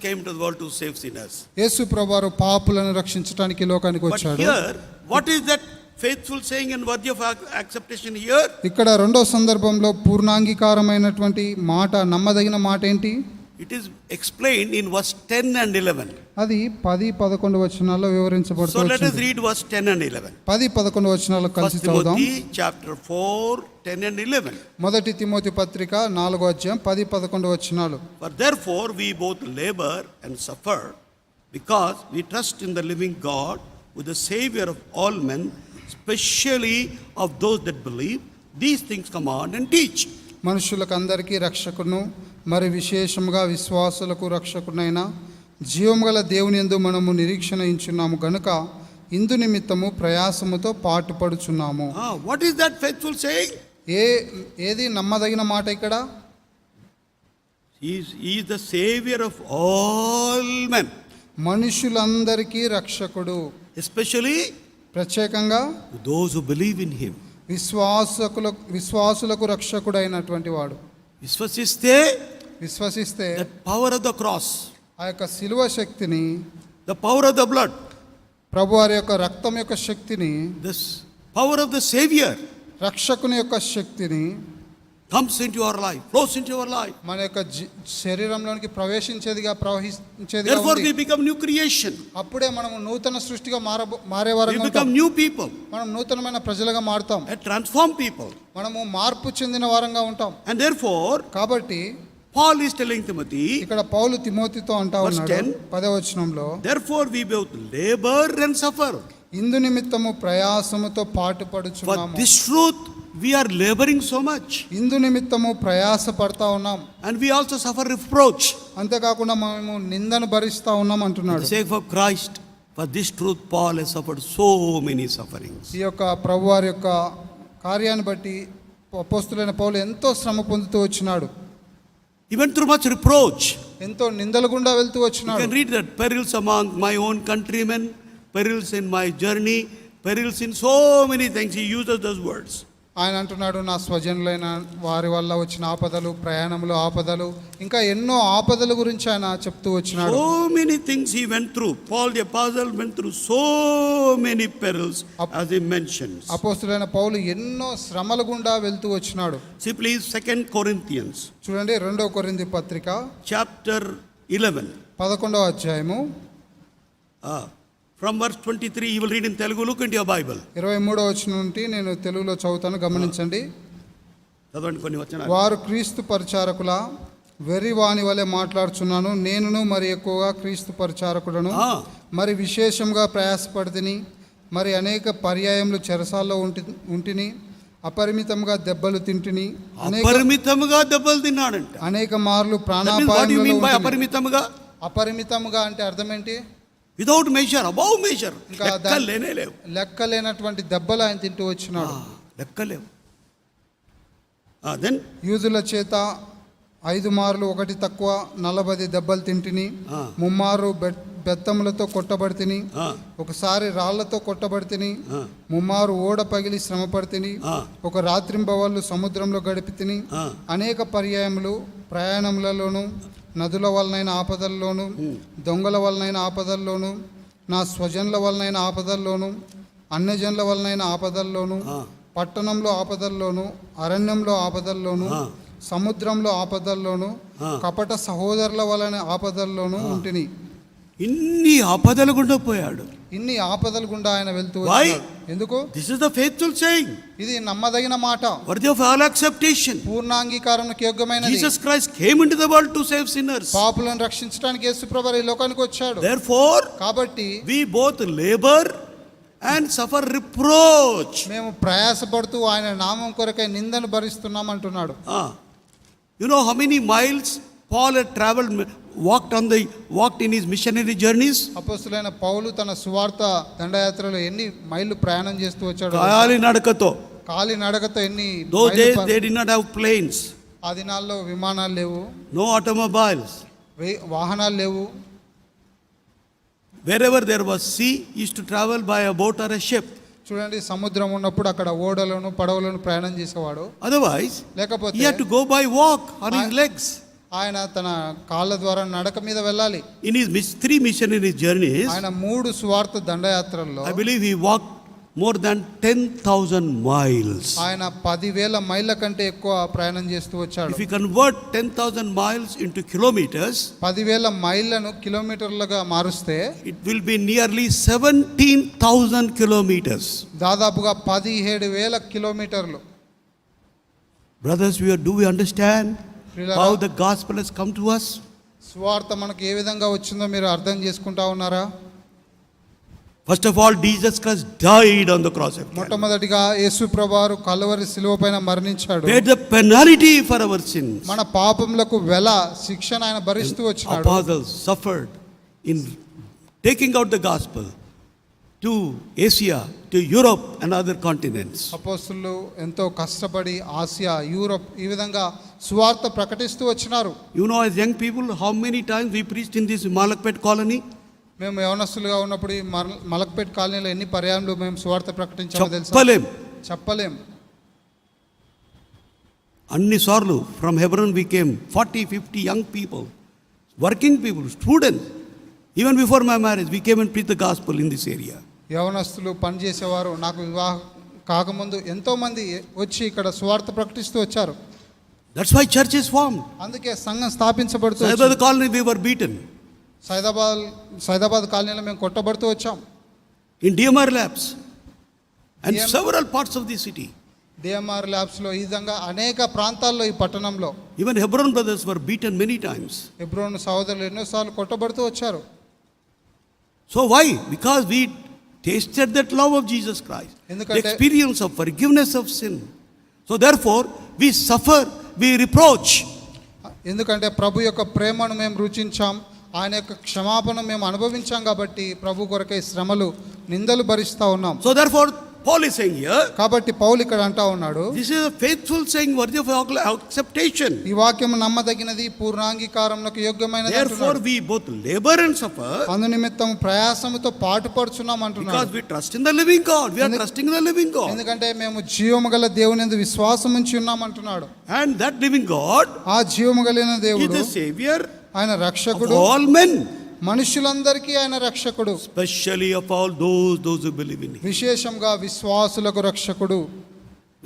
came to the world to save sinners. యేసు ప్రభువారు పాపులను రక్షించడానికి లోకానికి But వచ్చాడు. here, what is that faithful saying and worthy of acceptation here? ఇక్కడ రెండో సందర్భంలో పూర్ణాంగీకారమైనటువంటి మాట, నమ్మదగిన మాట ఏంటి? It is explained in verse 10 and 11. అది 10-11 వచనాల్లో So let us వివరించబడుతుంది. read verse 10 and 11. 10-11 వచనాలు కలిసి First చదువుదాం. Timothy chapter 4, 10 and 11. మొదటి తిమోతి పత్రిక 4వ అధ్యాయం 10-11 వచనాలు. For therefore we both labor and suffer, because we trust in the living God, who is the Savior of all men, especially of those that believe. These things command and teach. మనుషులకు అందరికీ రక్షకును, మరి విశేషముగా విశ్వాసులకు రక్షకునైన జీవము గల దేవుని యందు మనము నిరీక్షణ ఇంచున్నాము గనుక ఇందు నిమిత్తము ప్రయాసముతో పాటుపడుచున్నాము. What is that faithful saying? ఏది నమ్మదగిన మాట ఇక్కడ? He is the Savior of all men, మనుషులందరికీ రక్షకుడు, especially ప్రత్యేకంగా those who believe in Him. విశ్వాసులకు రక్షకుడైనటువంటి వాడు. విశ్వసిస్తే the power of the cross, ఆ యొక్క శిలువ శక్తిని, the power of the blood, ప్రభువారి యొక్క రక్తం యొక్క శక్తిని, this power of the Savior రక్షకుని యొక్క శక్తిని comes into your life, flows into your life. మన యొక్క శరీరంలోనికి ప్రవహించేదిగా Therefore ఉంది. we become new creation. అప్పుడే మనము నూతన సృష్టిగా We మారేవారంగా become ఉంటాం. new people మనం నూతనమైన ప్రజలుగా మారుతాం. and transform people. మనము మార్పు చెందిన వారంగా ఉంటాం. And therefore కాబట్టి Paul is telling Timothy, ఇక్కడ పౌలు తిమోతితో అంటా Verse ఉన్నాడు 10. 10వ వచనంలో, therefore we both labor and suffer. ఇందు నిమిత్తము ప్రయాసముతో For పాటుపడుచున్నాము. this truth we are laboring so much, ఇందు నిమిత్తము ప్రయాస పడతా ఉన్నాం. and we also suffer reproach. అంతేకాకుండా మేము నిందను భరిస్తా ఉన్నాం For అంటున్నాడు. the sake of Christ, for this truth Paul has suffered so many sufferings. ఈ యొక్క ప్రభువారి యొక్క కార్యాన్ని బట్టి అపోస్తులైన పౌలు ఎంతో శ్రమ పొందుతూ వచ్చినాడు. He went through much reproach. ఎంతో నిందల గుండా వెళ్తూ You వచ్చినాడు. can read that perils among my own countrymen, perils in my journey, perils in so many things. He uses those words. ఆయన అంటున్నాడు, నా స్వజనులైన వారి వల్ల వచ్చిన ఆపదలు, ప్రయాణంలో ఆపదలు, ఇంకా ఎన్నో ఆపదల గురించి ఆయన చెప్తూ వచ్చినాడు. So many things he went through. Paul the apostle went through so many perils as he mentions. అపోస్తులైన పౌలు ఎన్నో శ్రమల గుండా వెళ్తూ వచ్చినాడు. See please 2 Corinthians చూడండి, 2వ కొరింథీ పత్రిక chapter 11. 11వ అధ్యాయము From verse 23 you will read in Telugu. Look into your Bible. 23వ వచనం నుండి నేను తెలుగులో చదువుతాను, గమనించండి. చదవండి కొన్ని వచనాలు. వారు క్రీస్తు పరిచారకుల వెర్రివాని వలె మాట్లాడుచున్నాను, నేనును మరి ఎక్కువగా క్రీస్తు పరిచారకుడను, మరి విశేషంగా ప్రయాసపడితిని, మరి అనేక పర్యాయములు చెరసాల్లో ఉంటిని, అపరిమితంగా దెబ్బలు తింటిని, అపరిమితంగా దెబ్బలు తిన్నాడంట. అనేక మార్లు అపరిమితంగా అపరిమితంగా అంటే అర్థం ఏంటి? వితౌట్ మెజర్, అబౌవ్ మెజర్, ఇంకా లెక్కలేనటువంటి దెబ్బలు ఆయన తింటూ వచ్చినాడు. లెక్కలేవు. దెన్ యూదుల చేత 5 మార్లు 1 తక్కువ 40 దెబ్బలు తింటిని, 3 మార్లు బెత్తములతో కొట్టబడితిని, ఒకసారి రాళ్లతో కొట్టబడితిని, 3 మారు ఓడ పగిలి శ్రమ పడితిని, ఒక రాత్రింబవళ్ళు సముద్రంలో గడిపితిని, అనేక పర్యాయములు ప్రయాణములలోను, నదుల వలనైన ఆపదల్లోను, దొంగల వలనైన ఆపదల్లోను, నా స్వజనుల వలనైన ఆపదల్లోను, అన్యజనుల వలనైన ఆపదల్లోను, పట్టణంలో ఆపదల్లోను, అరణ్యంలో ఆపదల్లోను, సముద్రంలో ఆపదల్లోను, కపట సహోదరుల వలన ఆపదల్లోను ఉంటిని. ఇన్ని ఆపదలు గుండా పోయాడు. ఇన్ని ఆపదలు గుండా ఆయన వెళ్తూ ఎందుకు? This is the faithful saying. ఇది నమ్మదగిన మాట, వర్తీ ఆఫ్ ఆల్ యాక్సెప్టేషన్. పూర్ణాంగీకారానికి యోగ్యమైనది. Jesus Christ came into the world to save sinners. పాపులను రక్షించడానికి యేసు ప్రభువు ఈ లోకానికి వచ్చాడు. దేర్ఫోర్ కాబట్టి we both labour and suffer reproach. మేము ప్రయాసపడుతూ ఆయన నామం కొరకై నిందను భరిస్తున్నాం అంటున్నాడు. You know how many miles Paul had traveled, walked in his missionary journeys? అపోస్తలుడైన పౌలు తన సువార్త దండయాత్రలో ఎన్ని మైళ్ళు ప్రయాణం చేస్తూ వచ్చాడు? కాలి నడకతో కాలి నడకతో ఎన్ని Those మైళ్ళు days they did not have planes, ఆ దినాల్లో విమానాలు లేవు, no automobiles. వాహనాలు లేవు. Wherever there was sea, he used to travel by a boat or a ship. చూడండి, సముద్రం ఉన్నప్పుడు అక్కడ ఓడలను పడవలను ప్రయాణం చేసేవాడు. Otherwise, లేకపోతే he had to go by walk on his legs. ఆయన తన కాళ్ళ ద్వారా నడక మీద వెళ్ళాలి. In his three missionary journeys, ఆయన 3 సువార్త దండయాత్రల్లో I believe he walked more than 10,000 miles. ఆయన 10,000 మైళ్ళ కంటే ఎక్కువ ప్రయాణం చేస్తూ వచ్చాడు. If you convert 10,000 miles into kilometers, 10,000 మైళ్ళను కిలోమీటర్లుగా మారుస్తే it will be nearly 17,000 kilometers. దాదాపుగా 17,000 కిలోమీటర్లు. Brothers, do we understand ప్రియులారా, how the gospel has come to us? సువార్త మనకు ఏ విధంగా వచ్చిందో మీరు అర్థం చేసుకుంటా ఉన్నారా? First of all, Jesus Christ died on the cross of Calvary. మొట్టమొదటిగా యేసు ప్రభువారు కల్వరి శిలువ పైన మరణించాడు. Paid the penalty for our sins. మన పాపములకు శిక్షణ ఆయన భరిస్తూ వచ్చినాడు. Apostles suffered in taking out the gospel to Asia, to Europe and other continents. అపోస్తలులు ఎంతో కష్టపడి ఆసియా, యూరప్ ఈ విధంగా సువార్త ప్రకటిస్తూ వచ్చినారు. You know, as young people, how many times we preached in this Malakpet colony? మేము యవనస్తులుగా ఉన్నప్పుడు ఈ మలక్పేట్ కాలనీలో ఎన్ని పర్యాయాలు మేము సువార్త ప్రకటించామో తెలుసా? చెప్పలేం. అన్ని సార్లు from Hebron we came, 40-50 young people, working people, students. Even before my marriage, we came and preached the gospel in this area. యవనస్తులు పనిచేసేవారు. నాకు వివాహం కాకముందు ఎంతో మంది వచ్చి ఇక్కడ సువార్త ప్రకటిస్తూ వచ్చారు. That's why church is formed. అందుకే సంఘం స్థాపించబడుతూ By the colony we were beaten. Saidabad కాలనీలో మేము కొట్టబడుతూ వచ్చాం. In DMR labs and DMR several parts of the city. DMR labs లో ఈ విధంగా అనేక ప్రాంతాల్లో ఈ పట్టణంలో Even Hebron brothers were beaten many times. హెబ్రోను సహోదరులు ఎన్నోసార్లు కొట్టబడుతూ వచ్చారు. So why? Because we tasted that love of Jesus Christ, the experience of forgiveness of sin. So therefore we suffer, we reproach. ఎందుకంటే ప్రభు యొక్క ప్రేమను మేము రుచించాం, ఆయన యొక్క క్షమాపణ మేము అనుభవించాం కాబట్టి ప్రభు కొరకై శ్రమలు, నిందలు భరిస్తా ఉన్నాం. So therefore Paul is saying here, కాబట్టి పౌలు ఇక్కడ అంటా ఉన్నాడు, this is a faithful saying worthy of acceptation. ఈ వాక్యం నమ్మదగినది, పూర్ణాంగీకారమునకు యోగ్యమైనది Therefore అంటున్నాడు. we both labor and suffer అందు నిమిత్తం ప్రయాసముతో పాటుపడుచున్నాం because అంటున్నాడు. we trust in the living God. We are trusting in the living God. ఎందుకంటే మేము జీవము గల దేవుని యందు విశ్వాసం ఉంచి ఉన్నాం అంటున్నాడు. And that living God ఆ జీవము కలిగిన is దేవుడు the savior ఆయన of రక్షకుడు, all men, మనుషులందరికీ ఆయన రక్షకుడు, especially of all those who believe in him. విశేషంగా విశ్వాసులకు రక్షకుడు.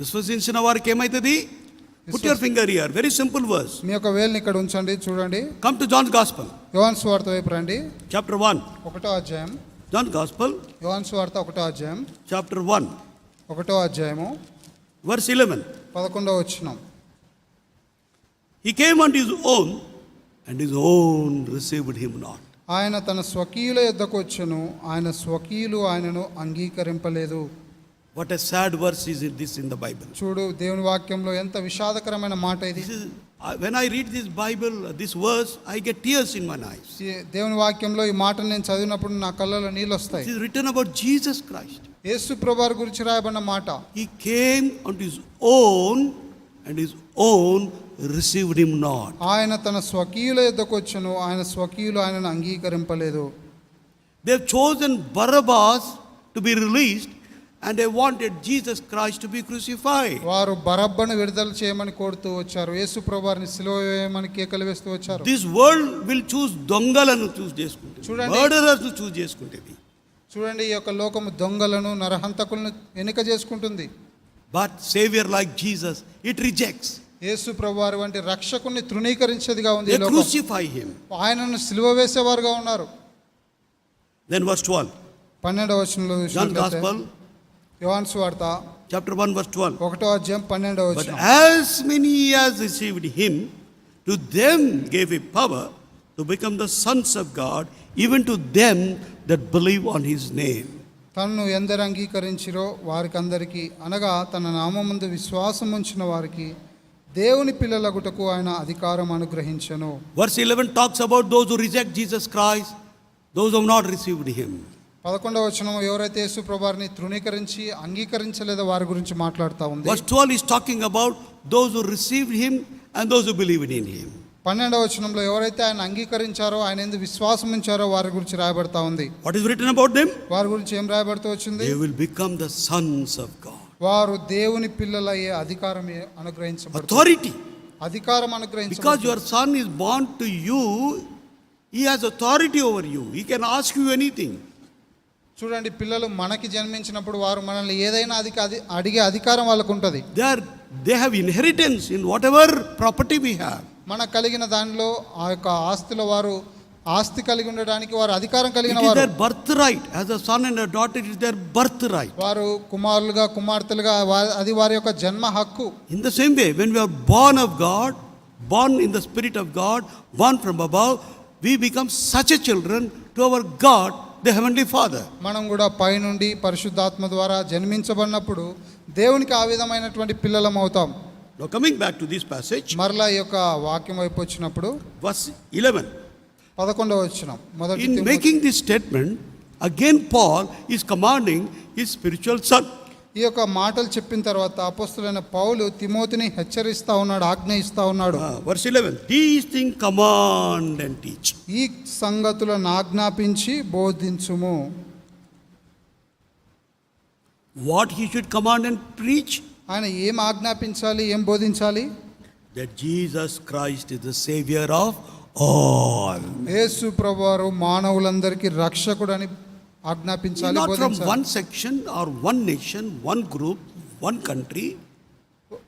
విశ్వసించిన వారికి ఏమైతది? Put your finger here, very simple verse. మీ యొక్క వేలుని ఇక్కడ ఉంచండి, చూడండి. Come to John's Gospel, యోహాను సువార్త వైపు రండి. chapter 1. 1వ అధ్యాయం. John's Gospel, యోహాను సువార్త 1వ అధ్యాయం. chapter 1, 1వ అధ్యాయము verse 11. 11వ వచనం. He came unto his own, and his own received him not. ఆయన తన స్వకీయుల యొద్దకు వచ్చెను, ఆయన స్వకీయులు ఆయనను అంగీకరింపలేదు. What a sad verse is this in the Bible. చూడు, దేవుని వాక్యంలో ఎంత విషాదకరమైన మాట ఇది. This is, when I read this Bible, this verse, I get tears in my eyes. దేవుని వాక్యంలో ఈ మాటను నేను చదివినప్పుడు నా కళ్ళలో నీళ్ళు వస్తాయి. It is written about Jesus Christ. యేసు ప్రభువారి గురించి రాయబడిన మాట. He came unto his own, and his own received him not. ఆయన తన స్వకీయుల యొద్దకు వచ్చెను, ఆయన స్వకీయులు ఆయనను అంగీకరింపలేదు. They have chosen Barabbas to be released, and they wanted Jesus Christ to be crucified. వారు బరబ్బను విడుదల చేయమని కోరుతూ వచ్చారు, యేసు ప్రభువారిని సిలువ వేయమని కేకలు వేస్తూ వచ్చారు. This world will choose దొంగలను చూస్ చేసుకుంటుంది, చూడండి. మర్డరర్స్ చూస్ చేసుకుంటుంది. చూడండి, ఈ యొక్క లోకము దొంగలను, నరహంతకులను ఎన్నిక చేసుకుంటుంది. But savior like Jesus, it rejects. యేసు ప్రభువారి వంటి రక్షకుని తృణీకరించేదిగా ఉంది ఈ They లోకం. crucify him. ఆయనను సిలువ వేసేవారుగా ఉన్నారు. Then verse 12. 12వ వచనంలో John's చూసినట్లయితే, Gospel, యోహాను సువార్త chapter 1, verse 12. 1వ అధ్యాయం 12వ But వచనం. as many as received him, to them gave he power to become the sons of God, even to them that believe on his name. తన్ను ఎందరు అంగీకరించిరో వారికందరికీ, అనగా తన నామమందు విశ్వాసం ఉంచిన వారికి దేవుని పిల్లలగుటకు ఆయన అధికారం అనుగ్రహించెను. Verse 11 talks about those who reject Jesus Christ, those who have not received him. 11వ వచనం ఎవరైతే యేసు ప్రభువారిని తృణీకరించి అంగీకరించలేదో వారి గురించి మాట్లాడుతూ ఉంది. Verse 12 is talking about those who received him and those who believed in him. 12వ వచనంలో ఎవరైతే ఆయన అంగీకరించారో ఆయన యందు విశ్వాసం ఉంచారో వారి గురించి రాయబడతా ఉంది. What is written about them? వారి గురించి ఏం రాయబడుతూ వచ్చింది? They will become the sons of God. వారు దేవుని పిల్లలయ్యే అధికారం అనుగ్రహించబడుతుంది. Authority. అధికారం Because అనుగ్రహించబడుతుంది. your son is born to you, he has authority over you. He can ask you anything. చూడండి, పిల్లలు మనకి జన్మించినప్పుడు వారు మనల్ని ఏదైనా అడిగే అధికారం వాళ్ళకు ఉంటుంది. They have inheritance in whatever property we have. మనకు కలిగిన దానిలో ఆ యొక్క ఆస్తిలో వారు ఆస్తి కలిగి ఉండడానికి వారు అధికారం It కలిగిన is వారు. their birthright. As a son and a daughter, it is their birthright. వారు కుమారులుగా కుమార్తెలుగా అది వారి యొక్క జన్మ హక్కు. In the same way, when we are born of God, born in the Spirit of God, born from above, we become such a children to our God, the Heavenly Father. మనం కూడా పైనుండి పరిశుద్ధాత్మ ద్వారా జన్మించబడినప్పుడు దేవునికి ఆ విధమైనటువంటి పిల్లలం అవుతాం. Now coming back to this passage, మరలా ఈ యొక్క వాక్యం వైపు వచ్చినప్పుడు verse 11. 11వ వచనం మొదటి In making this statement, again Paul is commanding his spiritual son. ఈ యొక్క మాటలు చెప్పిన తర్వాత అపోస్తలుడైన పౌలు తిమోతిని హెచ్చరిస్తా ఉన్నాడు, ఆజ్ఞయిస్తా ఉన్నాడు. Verse 11. These things command and teach. ఈ సంగతులను ఆజ్ఞాపించి బోధించుము. What he should command and preach? ఆయన ఏం ఆజ్ఞాపించాలి, ఏం బోధించాలి? That Jesus Christ is the Savior of all. యేసు ప్రభువారు మానవులందరికీ రక్షకుడని ఆజ్ఞాపించాలి, Not from బోధించాలి. one section or one nation, one group, one country,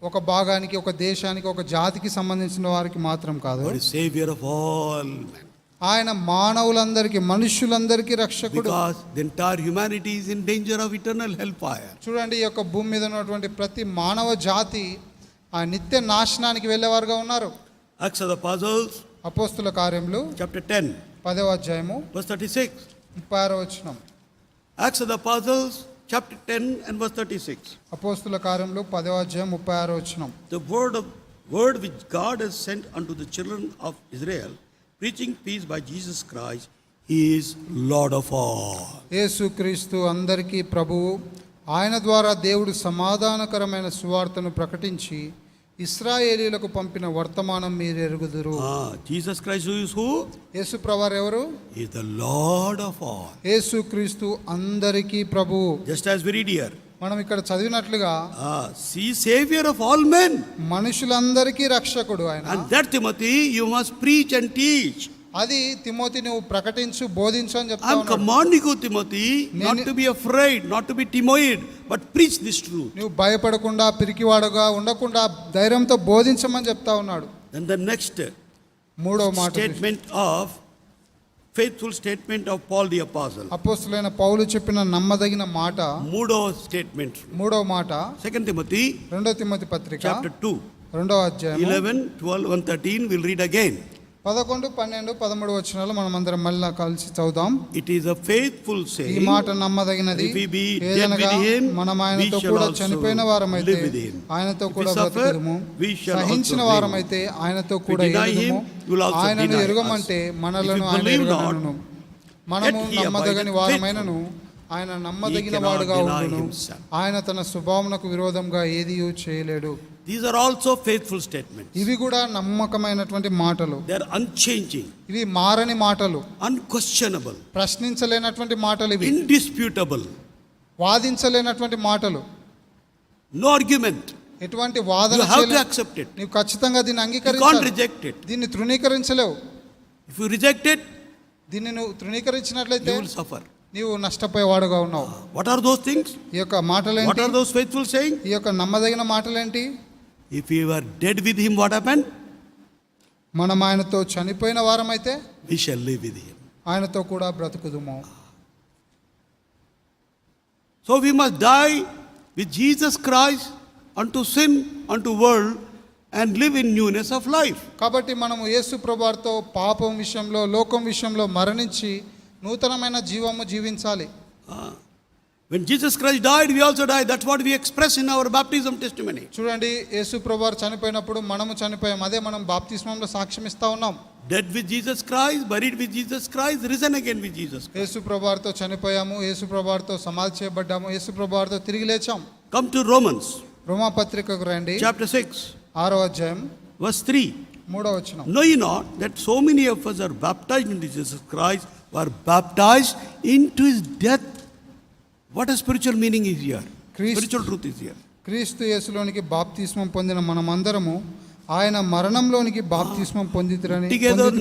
ఒక భాగానికి, ఒక దేశానికి, ఒక జాతికి సంబంధించిన వారికి మాత్రం కాదు. but is Savior of all men. ఆయన మానవులందరికీ, మనుష్యులందరికీ రక్షకుడు. Because the entire humanity is in danger of eternal hellfire. చూడండి, ఈ యొక్క భూమి మీద ఉన్నటువంటి ప్రతి మానవ జాతి ఆ నిత్య నాశనానికి వెళ్ళేవారుగా ఉన్నారు. Acts of the Apostles, అపోస్తుల కార్యములు chapter 10, 10వ అధ్యాయము verse 36. 36వ వచనం. Acts of the Apostles, chapter 10 and verse 36. అపోస్తుల కార్యములు 10వ అధ్యాయం 36వ వచనం. The word which God has sent unto the children of Israel, preaching peace by Jesus Christ, he is Lord of all. యేసుక్రీస్తు అందరికీ ప్రభువు. ఆయన ద్వారా దేవుడు సమాధానకరమైన సువార్తను ప్రకటించి ఇశ్రాయేలీయులకు పంపిన వర్తమానం మీరు ఎరుగుదురు. Jesus Christ is who? యేసు ప్రభువారు ఎవరు? He is the Lord of all. యేసుక్రీస్తు అందరికీ ప్రభువు. Just as we read here. మనం ఇక్కడ చదివినట్లుగా See, Savior of all men. మనుషులందరికీ రక్షకుడు ఆయన. And that, Timothy, you must preach and teach. అది తిమోతి నువ్వు ప్రకటించు, బోధించు అని చెప్తా I am ఉన్నాడు. commanding you, Timothy, not to be afraid, not to be timid, but preach this truth. నువ్వు భయపడకుండా, పిరికివాడుగా ఉండకుండా ధైర్యంతో బోధించమని చెప్తా ఉన్నాడు. Then the next మూడవ మాట, statement of faithful statement of Paul the apostle. అపోస్తలుడైన పౌలు చెప్పిన నమ్మదగిన మాట. మూడవ statement. మూడవ మాట 2 Timothy, 2 తిమోతి పత్రిక chapter 2, 2వ అధ్యాయం 11, 12, 1, 13. We'll read again. 11, 12, 13 వచనాలు మనం అందరం మళ్ళీ కలిసి చదువుదాం. It is a faithful ఈ saying. మాట నమ్మదగినది. If we be dead ఏదనగా with him, మనం we ఆయనతో shall కూడా also చనిపోయిన వారమైతే live with him. ఆయనతో If కూడా we suffer, బ్రతుకుదుము. we shall also సహించిన live. వారమైతే ఆయనతో If we కూడా deny him, ఎరుగుదుము. you will also ఆయనను deny ఎరుగమంటే us. మనలను If we ఆయన believe ఎరుగనను. మనము yet he నమ్మదగని abideth వారమైనను ఆయన నమ్మదగిన cannot వాడుగా deny ఉండును. himself. ఆయన తన స్వభావమునకు విరోధంగా ఏదియూ చేయలేడు. These are also faithful statements. ఇవి కూడా నమ్మకమైనటువంటి మాటలు. They are unchanging, ఇవి మారని మాటలు, unquestionable, ప్రశ్నించలేనటువంటి మాటలు, ఇవి indisputable. వాదించలేనటువంటి మాటలు. No argument. ఎటువంటి You వాదన have to చేయలేవు. accept it. నీవు ఖచ్చితంగా దీన్ని You can't అంగీకరించాలి. reject it. దీన్ని తృణీకరించలేవు. If you reject it, దీన్ని నువ్వు తృణీకరించినట్లయితే you will suffer. నీవు నష్టపోయేవాడుగా ఉన్నావు. What are those things? ఈ యొక్క మాటలు What ఏంటి? are those faithful saying? ఈ యొక్క నమ్మదగిన మాటలేంటి? If you were dead with him, what happened? మనం ఆయనతో చనిపోయిన వారమైతే We shall live with him. ఆయనతో కూడా బ్రతుకుదుము. So we must die with Jesus Christ unto sin, unto world, and live in newness of life. కాబట్టి మనము యేసు ప్రభువారితో పాపం విషయంలో, లోకం విషయంలో మరణించి నూతనమైన జీవము జీవించాలి. When Jesus Christ died, we also died. That's what we express in our baptism testimony. చూడండి, యేసు ప్రభువారు చనిపోయినప్పుడు మనము చనిపోయాం. అదే మనం బాప్తిస్మంలో సాక్ష్యం ఇస్తా ఉన్నాం. dead with Jesus Christ, buried with Jesus Christ, risen again with Jesus Christ. యేసు ప్రభువారితో చనిపోయాము, యేసు ప్రభువారితో సమాధి చేయబడ్డాము, యేసు ప్రభువారితో తిరిగి లేచాం. Come to Romans రోమా పత్రికకు రండి, chapter 6, 6వ అధ్యాయం verse 3. 3వ వచనం. Know ye not that so many of us are baptized into Jesus Christ, were baptized into his death? What a spiritual meaning is here. Christ- Spiritual truth is here. క్రీస్తు యేసులోనికి బాప్తిస్మం పొందిన మనమందరము ఆయన మరణంలోనికి బాప్తిస్మం పొందితిరని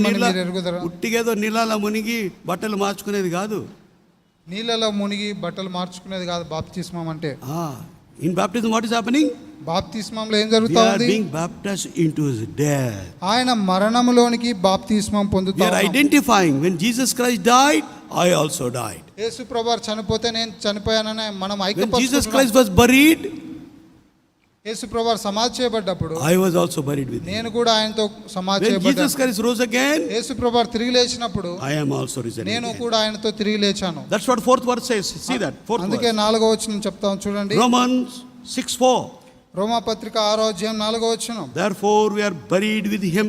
మీరు ఎరుగుదరా. ఉట్టిగేదో నీళ్ళలో మునిగి బట్టలు మార్చుకునేది కాదు. నీళ్ళలో మునిగి బట్టలు మార్చుకునేది కాదు బాప్తిస్మం అంటే. In baptism what is happening? బాప్తిస్మంలో ఏం We జరుగుతా are ఉంది? being baptized into his death. ఆయన మరణంలోనికి బాప్తిస్మం We పొందుతా are ఉన్నాం. identifying when Jesus Christ died, I also died. యేసు ప్రభువారు చనిపోతే నేను చనిపోయానని మనం When Jesus ఐక్యపరుచుకుంటున్నాం. Christ was buried, యేసు ప్రభువారు సమాధి చేయబడ్డప్పుడు I was also buried with him. నేను కూడా ఆయనతో సమాధి When Jesus చేయబడ్డాను. Christ rose again, యేసు ప్రభువారు తిరిగి లేచినప్పుడు I am also risen నేను again. కూడా ఆయనతో తిరిగి లేచాను. That's what fourth verse says. See that, fourth అందుకే verse. 4వ వచనం చెప్తాం చూడండి. Romans 6:4. రోమా పత్రిక 6వ అధ్యాయం 4వ వచనం. Therefore we are buried with him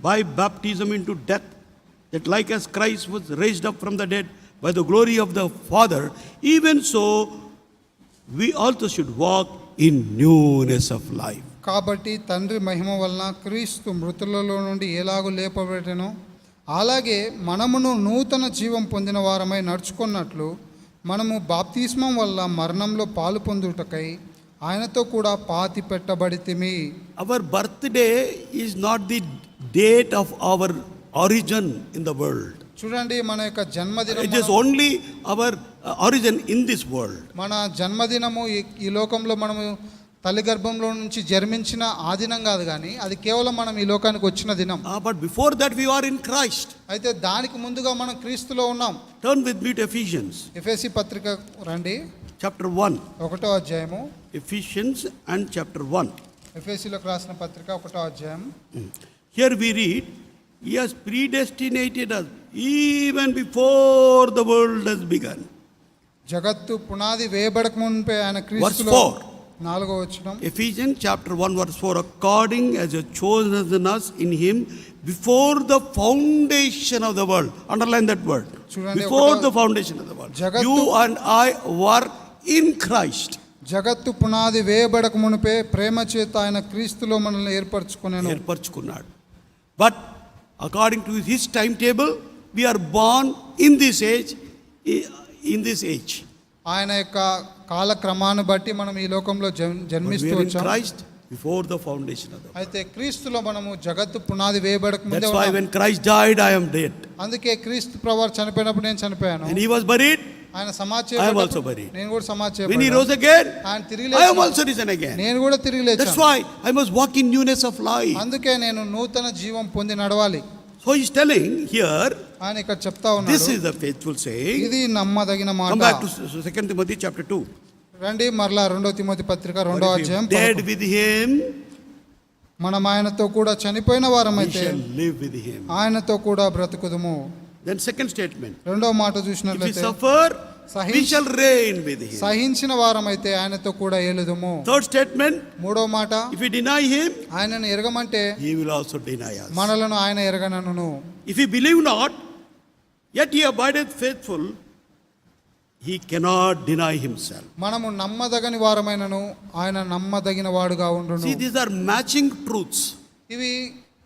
by baptism into death, that like as Christ was raised up from the dead by the glory of the Father, even so we also should walk in newness of life. కాబట్టి తండ్రి మహిమ వలన క్రీస్తు మృతులలో నుండి ఎలాగూ లేపబడెనో అలాగే మనమును నూతన జీవం పొందిన వారమై నడుచుకున్నట్లు మనము బాప్తిస్మం వల్ల మరణంలో పాలు పొందుటకై ఆయనతో కూడా పాతి పెట్టబడితిమి. Our birthday is not the date of our origin in the world. చూడండి, మన యొక్క జన్మదినం It is only our origin in this world. మన జన్మదినము ఈ లోకంలో మనము తల్లి గర్భంలో నుంచి జన్మించిన ఆ దినం కాదు, కానీ అది కేవలం మనం ఈ లోకానికి వచ్చిన దినం. But before that we are in Christ. అయితే దానికి ముందుగా మనం క్రీస్తులో ఉన్నాం. Turn with me to Ephesians ఎఫెసీ పత్రిక రండి, chapter 1. 1వ అధ్యాయము. Ephesians and chapter 1. ఎఫెసీలోకి రాసిన పత్రిక 1వ అధ్యాయం. Here we read, he has predestinated us even before the world has begun. జగత్తు పునాది వేయబడక మునిపే ఆయన Verse క్రీస్తులో. 4. 4వ వచనం. Ephesians chapter 1 verse 4. According as you have chosen us in him before the foundation of the world. Underline that word. చూడండి, Before ఒకటో- the foundation of the world. జగత్తు- You and I were in Christ. జగత్తు పునాది వేయబడక మునిపే ప్రేమ చేత ఆయన క్రీస్తులో మనల్ని ఏర్పరచుకునేను. ఏర్పరచుకున్నాడు. But according to his timetable, we are born in this age, in this age. ఆయన యొక్క కాలక్రమాన్ని బట్టి మనం ఈ లోకంలో But we జన్మిస్తూ are in వచ్చాం. Christ before the foundation of the world. అయితే క్రీస్తులో మనము జగత్తు పునాది వేయబడక ముందే That's why ఉన్నాం. when Christ died, I am dead. అందుకే క్రీస్తు ప్రభువారు చనిపోయినప్పుడు నేను చనిపోయాను. When he was buried, ఆయన సమాధి I am చేయబడ్డప్పుడు also buried. నేను కూడా సమాధి when he చేయబడ్డాను. rose again, ఆయన తిరిగి I am లేచాడు. also risen again. నేను కూడా తిరిగి That's లేచాను. why I must walk in newness of life. అందుకే నేను నూతన జీవం పొంది నడవాలి. So he's telling here, ఆయన ఇక్కడ చెప్తా this ఉన్నాడు. is the faithful saying. ఇది నమ్మదగిన Come మాట. back to 2 Timothy chapter 2. రండి మరలా 2వ తిమోతి పత్రిక For 2వ if we అధ్యాయం. dead with him, మనం ఆయనతో కూడా చనిపోయిన we వారమైతే shall live with him. ఆయనతో కూడా బ్రతుకుదుము. Then second statement, 2వ మాట if we చూసినట్లయితే suffer, we సహించి- shall reign with him. సహించిన వారమైతే ఆయనతో కూడా ఏలుదుము. Third statement, 3వ మాట, if we deny him, ఆయనను ఎరగమంటే he will also deny us. మనలను ఆయన ఎరగనను. If he believe not, yet he abideth faithful, he cannot deny himself. మనము నమ్మదగని వారమైనను ఆయన నమ్మదగిన వాడుగా ఉండును. See, these are matching truths. ఇవి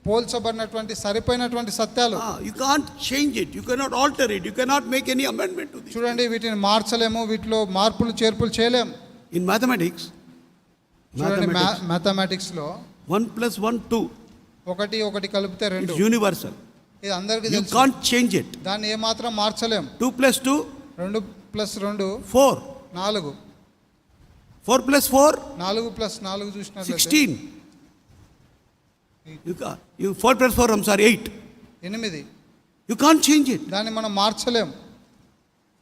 పోల్చబడినటువంటి సరిపోయినటువంటి సత్యాలు. You can't change it. You cannot alter it. You cannot make any amendment to this. చూడండి, వీటిని మార్చలేము, వీటిలో మార్పులు చేర్పులు చేయలేము. In mathematics, చూడండి, మ్యాథమెటిక్స్ లో 1 plus 1, 2. ఒకటి ఒకటి కలిపితే 2. It's universal. ఇది అందరికీ You తెలుసు. can't change it. దాన్ని ఏమాత్రం మార్చలేం. 2 plus 2, 2 + 2 4. 4. 4 plus 4, 4 + 4 చూసినట్లయితే 16. You 4 plus 4, I'm sorry, 8. 8. You can't change it. దాన్ని మనం మార్చలేం.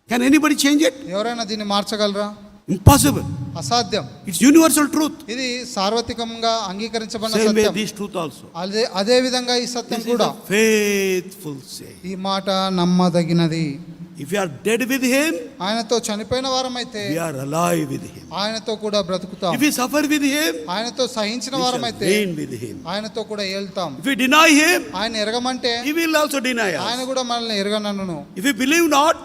Can anybody change it? ఎవరైనా దీన్ని మార్చగలరా? Impossible. అసాధ్యం. It's universal truth. ఇది సార్వత్రికంగా అంగీకరించబడిన Same way Satyam. this truth also. అదే విధంగా ఈ సత్యం This is కూడా. a faithful saying. ఈ మాట నమ్మదగినది. If we are dead with him, ఆయనతో చనిపోయిన వారమైతే we are alive with him. ఆయనతో కూడా బ్రతుకుతాం. If we suffer with him, ఆయనతో సహించిన we shall వారమైతే reign with him. ఆయనతో కూడా ఏళ్తాం. If we deny him, ఆయన ఎరగమంటే he will also deny ఆయన us. కూడా మనల్ని ఎరగనన్ను. If we believe not,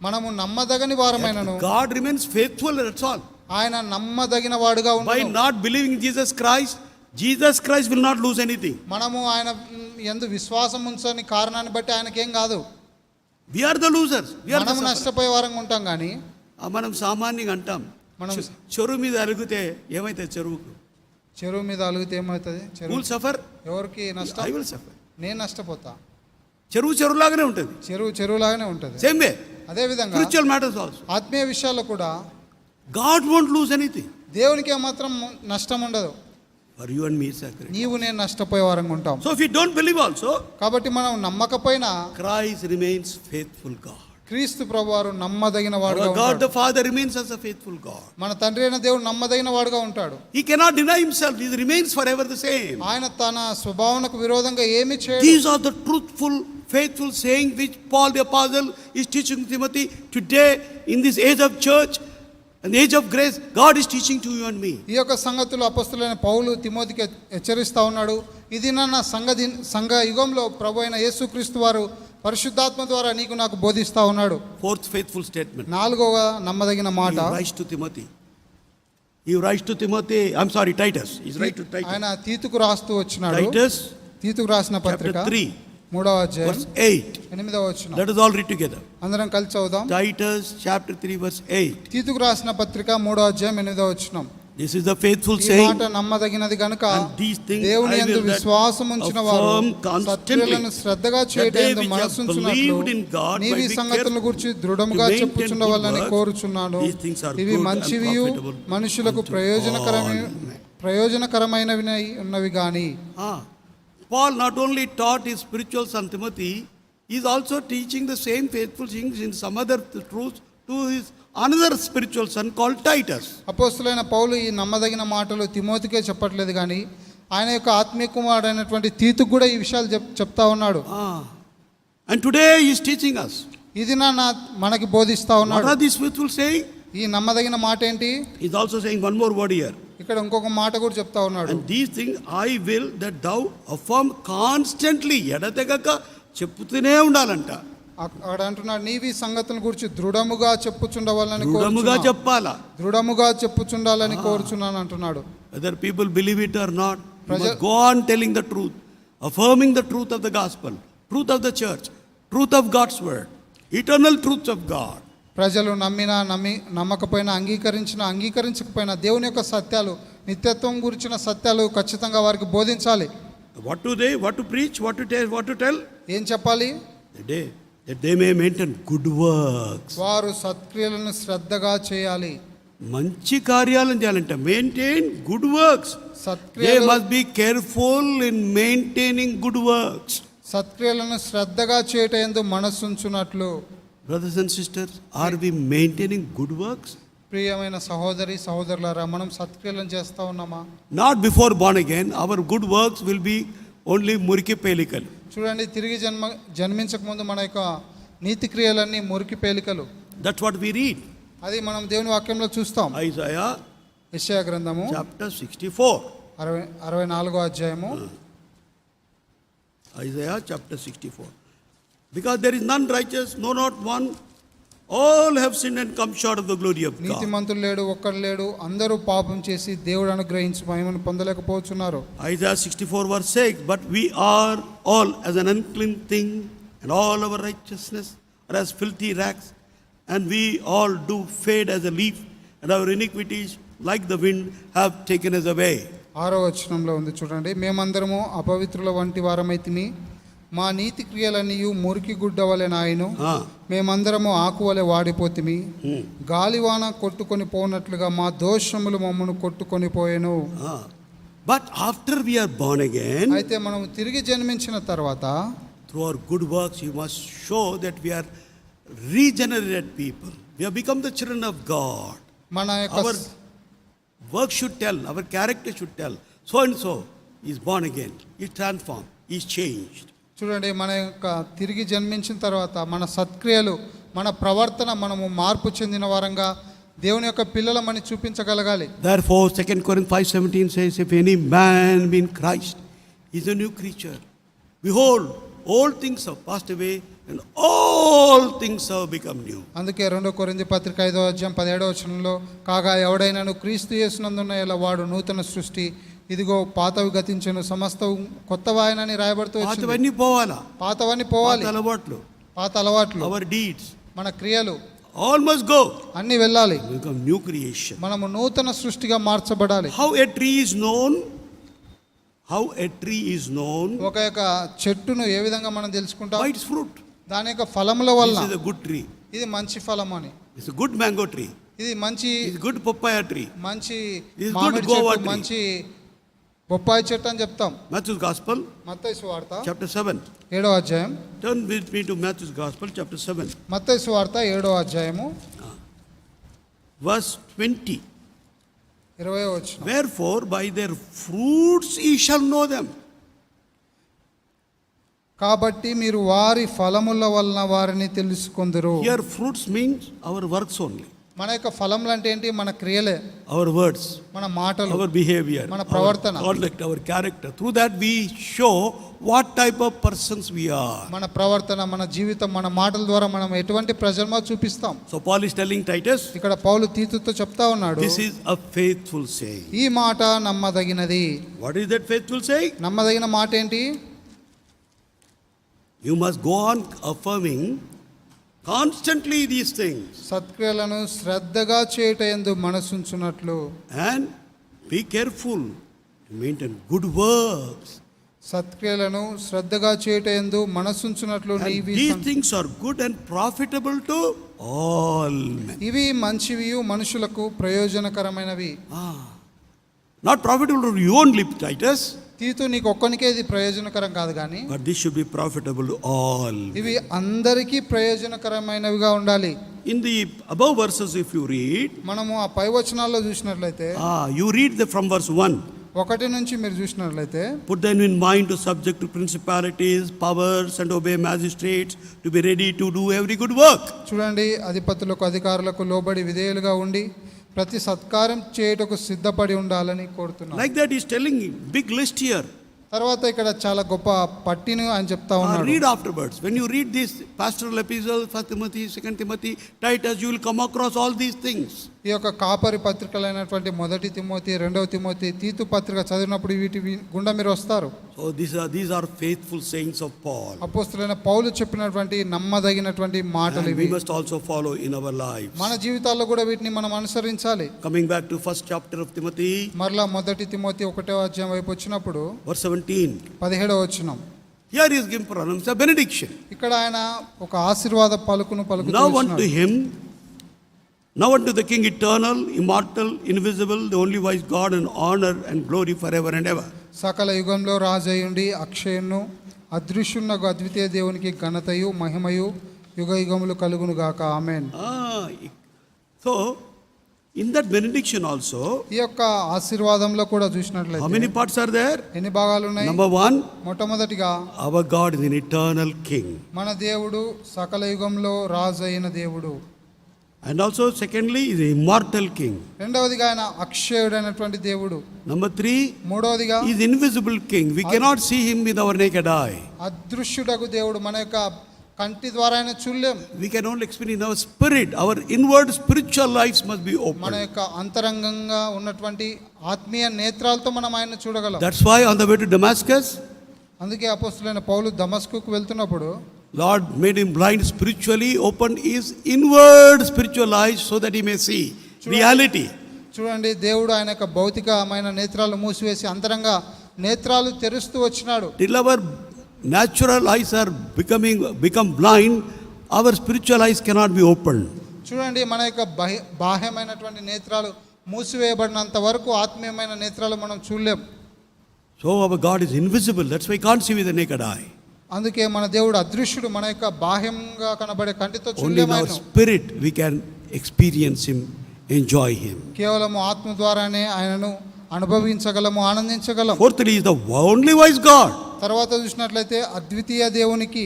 మనము నమ్మదగని వారమైనను God remains faithful, that's all. ఆయన నమ్మదగిన వాడుగా By ఉన్నాడు. not believing Jesus Christ will not lose anything. మనము ఆయన యందు విశ్వాసం ఉంచని కారణాన్ని బట్టి ఆయనకేం కాదు. We are the losers. We are the మనము sufferers. నష్టపోయే వారంగా ఉంటాం కానీ మనం సామాన్యంగా అంటాం, మనం చెరువు మీద అలిగితే ఏమైతే చెరువుకు? చెరువు మీద అలిగితే ఏమవుతుంది? చెరువు Will suffer? ఎవరికి నష్టం? I will suffer. నేను నష్టపోతా. చెరువులాగానే ఉంటుంది. చెరువులాగానే ఉంటుంది. సేమ్ వే అదే విధంగా spiritual matters also. ఆత్మీయ విషయాల్లో కూడా God won't lose anything. దేవునికి ఏమాత్రం నష్టం ఉండదు. For you and me is sacred. నీవు నేను నష్టపోయే వారంగా ఉంటాం. So if you don't believe also, కాబట్టి మనం నమ్మకపోయినా Christ remains faithful God. క్రీస్తు ప్రభువారు నమ్మదగిన వాడుగా Our God ఉంటాడు. the Father remains as a faithful God. మన తండ్రి అయిన దేవుడు నమ్మదగిన వాడుగా ఉంటాడు. He cannot deny himself. He remains forever the same. ఆయన తన స్వభావనకు విరోధంగా ఏమీ చేయడు. These are the truthful, faithful sayings which Paul the Apostle is teaching Timothy today in this age of church and age of grace. God is teaching to you and me. ఈ యొక్క సంగతులు అపొస్తలుడైన పౌలు తిమోతికి హెచ్చరిస్తా ఉన్నాడు. ఇది నా సంఘ యుగంలో ప్రభు అయిన యేసుక్రీస్తు వారు పరిశుద్ధాత్మ ద్వారా నీకు నాకు బోధిస్తా ఉన్నాడు. Fourth faithful statement. నాలుగవ నమ్మదగిన మాట. He writes to Timothy. He writes to Timothy. I'm sorry, Titus. He's writing to Titus. ఆయన తీతుకు రాస్తూ వచ్చినాడు. Titus తీతుకు రాసిన పత్రిక chapter 3 3వ అధ్యాయం verse 8. 8వ వచనం. Let us all read together. అందరం కలిసి చదువుదాం. Titus chapter 3 verse 8. తీతుకు రాసిన పత్రిక 3వ అధ్యాయం 8వ వచనం. This is the faithful ఈ saying. మాట నమ్మదగినది గనుక And these things దేవుని I యందు will that విశ్వాసం ఉంచిన వారు affirm constantly, సత్క్రియలను శ్రద్ధగా that చేయటం they యందు which have మనసుంచున్నట్లు believed in God నీవి might be సంగతులను careful గురించి దృఢముగా to maintain చెప్పుచుండవాలని good works. కోరుచున్నాను. These things are ఇవి good and మంచివియు profitable మనుషులకు unto ప్రయోజనకరమైనవి ఉన్నవి గాని. Paul not only taught his spiritual son Timothy, he is also teaching the same faithful things in some other truths to his another spiritual son called Titus. అపోస్తలుడైన పౌలు ఈ నమ్మదగిన మాటలు తిమోతికే చెప్పట్లేదు కానీ ఆయన యొక్క ఆత్మీయ కుమారుడైనటువంటి తీతుకు కూడా ఈ విషయాలు చెప్తా ఉన్నాడు. And today he is teaching us. ఇది మనకి బోధిస్తా What ఉన్నాడు. are these faithful saying? ఈ నమ్మదగిన మాట ఏంటి? He is also saying one more word here. ఇక్కడ ఇంకొక మాట కూడా చెప్తా ఉన్నాడు. And these things I will that thou affirm constantly. ఎడతెగక చెప్పుతూనే ఉండాలంట. అక్కడ అంటున్నాడు నీవి సంగతుల గురించి దృఢముగా చెప్పుచుండవాలని దృఢముగా చెప్పాలా. దృఢముగా చెప్పుచుండాలని కోరుచున్నాను అంటున్నాడు. Whether people believe it or not, you must go on telling the truth, affirming the truth of the gospel, truth of the church, truth of God's word, eternal truths of God. ప్రజలు నమ్మకపోయినా అంగీకరించకపోయినా దేవుని యొక్క సత్యాలు నిత్యత్వం గురించిన సత్యాలు ఖచ్చితంగా వారికి బోధించాలి. What to preach, what to tell? ఏం చెప్పాలి? That they may maintain good works. వారు సత్క్రియలను శ్రద్ధగా చేయాలి. మంచి కార్యాలను చేయాలంటే maintain good works. They must be careful in maintaining good works. సత్క్రియలను శ్రద్ధగా చేయటయందు మనస్సుంచునట్లు. Brothers and sisters, are we maintaining good works? ప్రియమైన సహోదరులారా మనం సత్క్రియలను చేస్తా ఉన్నామా? Not before born again, our good works will be only మురికి పేలికలు. చూడండి, తిరిగి జన్మించక ముందు మన యొక్క నీతి క్రియలన్నీ మురికి పేలికలు. That's what we read. అది మనం దేవుని వాక్యంలో చూస్తాం. యెషయా గ్రంథము chapter 64. 64వ అధ్యాయము. Isaiah chapter 64. Because there is none righteous, no not one. All have sinned and come short of the glory of God. నీతిమంతుడు లేడు, ఒక్కడు లేడు, అందరూ పాపం చేసి దేవుడు అనుగ్రహించు మహిమను పొందలేకపోతున్నారు. Isaiah 64 verse 6, but we are all as an unclean thing, and all our righteousness are as filthy rags, and we all do fade as a leaf, and our iniquities like the wind have taken us away. 6వ వచనంలో ఉంది చూడండి, మేమందరము అపవిత్రుల వంటి వారమైతిమి, మా నీతి క్రియలన్నీ మురికి గుడ్డ వలె నాయను, మేమందరము ఆకువలె వాడిపోతిమి, గాలివాన కొట్టుకొని పోనట్లుగా మా దోషములు మమ్మను కొట్టుకొని పోయెను. But after we are born again, అయితే మనం తిరిగి జన్మించిన తర్వాత through our good works you must show that we are regenerated people. We have become the children of God. మన యొక్క Our work should tell, our character should tell, so and so is born again, is transformed, is changed. చూడండి, మన యొక్క తిరిగి జన్మించిన తర్వాత మన సత్క్రియలు మన ప్రవర్తన మనము మార్పు చెందిన వారంగా దేవుని యొక్క పిల్లలమని చూపించగలగాలి. Therefore, 2 Corinthians 5:17 says, if any man be in Christ, he is a new creature. Behold, all things have passed away, and all things have become new. అందుకే 2 కొరింథీ పత్రిక 5వ అధ్యాయం 17వ వచనంలో, కాగా ఎవడైనాను క్రీస్తు యేసునందున్న ఎడల వాడు నూతన సృష్టి, ఇదిగో పాతవి గతించెను, సమస్తము కొత్తవాయనని రాయబడుతూ వచ్చింది. పాతవన్నీ పోవాలా, పాతవన్నీ పోవాలి, పాత అలవాట్లు, our deeds, మన క్రియలు all must go. అన్ని వెళ్ళాలి. Become new creation. మనము నూతన సృష్టిగా మార్చబడాలి. How a tree is known? How a tree is known? ఒక యొక్క చెట్టును ఏ విధంగా మనం తెలుసుకుంటాం? By its fruit. దాని యొక్క ఫలముల వల్ల. This is a good tree. ఇది మంచి ఫలము అని. It's a good mango tree. ఇది మంచి, It's good papaya tree. మంచి This is మామిడి good guava చెట్టు, tree. మంచి బొప్పాయి చెట్టు అని చెప్తాం. Matthew's Gospel, మత్తయి సువార్త chapter 7. 7వ అధ్యాయం. Turn with me to Matthew's Gospel, chapter 7. మత్తయి సువార్త 7వ అధ్యాయము Verse 20. 20వ వచనం. Wherefore by their fruits ye shall know them. కాబట్టి మీరు వారి ఫలముల వలన వారిని తెలుసుకొందురు. Here fruits means our works only. మన యొక్క ఫలములు అంటే ఏంటి? మన క్రియలే, Our words, మన మాటలు, our behavior, మన our ప్రవర్తన, conduct, our character. Through that we show what type of persons we are. మన ప్రవర్తన, మన జీవితం, మన మాటల ద్వారా మనం ఎటువంటి ప్రజలమో చూపిస్తాం. So Paul is telling Titus, ఇక్కడ పౌలు తీతుతో చెప్తా ఉన్నాడు, this is a faithful saying. ఈ మాట నమ్మదగినది. What is that faithful saying? నమ్మదగిన మాట ఏంటి? You must go on affirming constantly these things సత్క్రియలను శ్రద్ధగా చేయుటయందు మనసుంచునట్లు, and be careful to maintain good works. సత్క్రియలను శ్రద్ధగా చేయుటయందు మనసుంచునట్లు And నీవి these things are good and profitable to all men. ఇవి మంచివియు మనుషులకు ప్రయోజనకరమైనవి. Not profitable to you only, Titus, తీతు నీకు ఒక్కనికే ఇది ప్రయోజనకరం కాదు కానీ but this should be profitable to all. ఇవి అందరికీ ప్రయోజనకరమైనవిగా ఉండాలి. In the above verses, if you read, మనము ఆ పై వచనాల్లో చూసినట్లయితే, you read from verse 1. 1 నుంచి మీరు చూసినట్లయితే, Put them in mind to subject to principalities, powers, and obey magistrates, to be ready to do every good work. చూడండి, అధిపతులకు అధికారులకు లోబడి విధేయులుగా ఉండి ప్రతి సత్కారం చేయుటకు సిద్ధపడి ఉండాలని కోరుతున్నాను. Like that he's telling big list here. తర్వాత ఇక్కడ చాలా గొప్ప పట్టిని ఆయన చెప్తా ఉన్నాడు. Read afterwards. When you read this pastoral epistle, 1 Timothy, 2 Timothy, Titus, you will come across all these things. ఈ యొక్క కాపరి పత్రికలైనటువంటి 1 తిమోతి, 2 తిమోతి, తీతు పత్రిక చదివినప్పుడు వీటి గుండా మీరు వస్తారు. So these are faithful sayings of Paul. అపోస్తలుడైన పౌలు చెప్పినటువంటి నమ్మదగినటువంటి మాటలు And ఇవి. we must also follow in our lives. మన జీవితాల్లో కూడా వీటిని మనం అనుసరించాలి. Coming back to first chapter of Timothy, మరలా 1 తిమోతి 1వ అధ్యాయం వైపు వచ్చినప్పుడు verse 17. 17వ వచనం. Here he is given pronounced a benediction. ఇక్కడ ఆయన ఒక ఆశీర్వాద పలుకును పలుకుతూ Now unto ఉన్నాడు. him, now unto the King eternal, immortal, invisible, the only wise God, and honor and glory forever and ever. సకల యుగంలో రాజయుండి అక్షయును అదృశ్యున్నగు అద్వితీయ దేవునికి ఘనతయు మహిమయు యుగ యుగములు కలుగును గాక. ఆమేన్. So in that benediction also, ఈ యొక్క ఆశీర్వాదంలో కూడా how చూసినట్లయితే many parts are there? ఎన్ని భాగాలు ఉన్నాయి? Number 1, మొట్టమొదటిగా our God is an eternal King. మన దేవుడు సకల యుగంలో రాజు అయిన దేవుడు. And also secondly, is an immortal King. రెండవదిగా ఆయన అక్షయుడైనటువంటి దేవుడు. Number 3, మూడవదిగా is invisible King. We cannot see him with our naked eye. అదృశ్యుడగు దేవుడు. మన యొక్క కంటి ద్వారా ఆయన చూడలేం. We can only experience in our spirit. Our inward spiritual lives must be మన open. యొక్క అంతరంగంగా ఉన్నటువంటి ఆత్మీయ నేత్రాలతో మనం ఆయన చూడగలం. That's why on the way to Damascus, అందుకే అపోస్తలుడైన పౌలు దమస్కుకు వెళ్తున్నప్పుడు Lord made him blind spiritually, opened his inward spiritual eyes so that he may see reality. చూడండి, దేవుడు ఆయన యొక్క భౌతికమైన నేత్రాలు మూసివేసి అంతరంగా నేత్రాలు తెరుస్తూ వచ్చినాడు. Till our natural eyes are become blind, our spiritual eyes cannot be opened. చూడండి, మన యొక్క బాహ్యమైనటువంటి నేత్రాలు మూసివేయబడినంత వరకు ఆత్మీయమైన నేత్రాలు మనం చూడలేం. So our God is invisible. That's why we can't see with the naked eye. అందుకే మన దేవుడు అదృశ్యుడు. మన యొక్క బాహ్యంగా కనబడే కంటితో Only in our చూడలేము. spirit we can experience him, enjoy him. కేవలం ఆత్మ ద్వారానే ఆయనను అనుభవించగలము, ఆనందించగలం. Fourthly is the only wise God. తర్వాత చూసినట్లయితే అద్వితీయ దేవునికి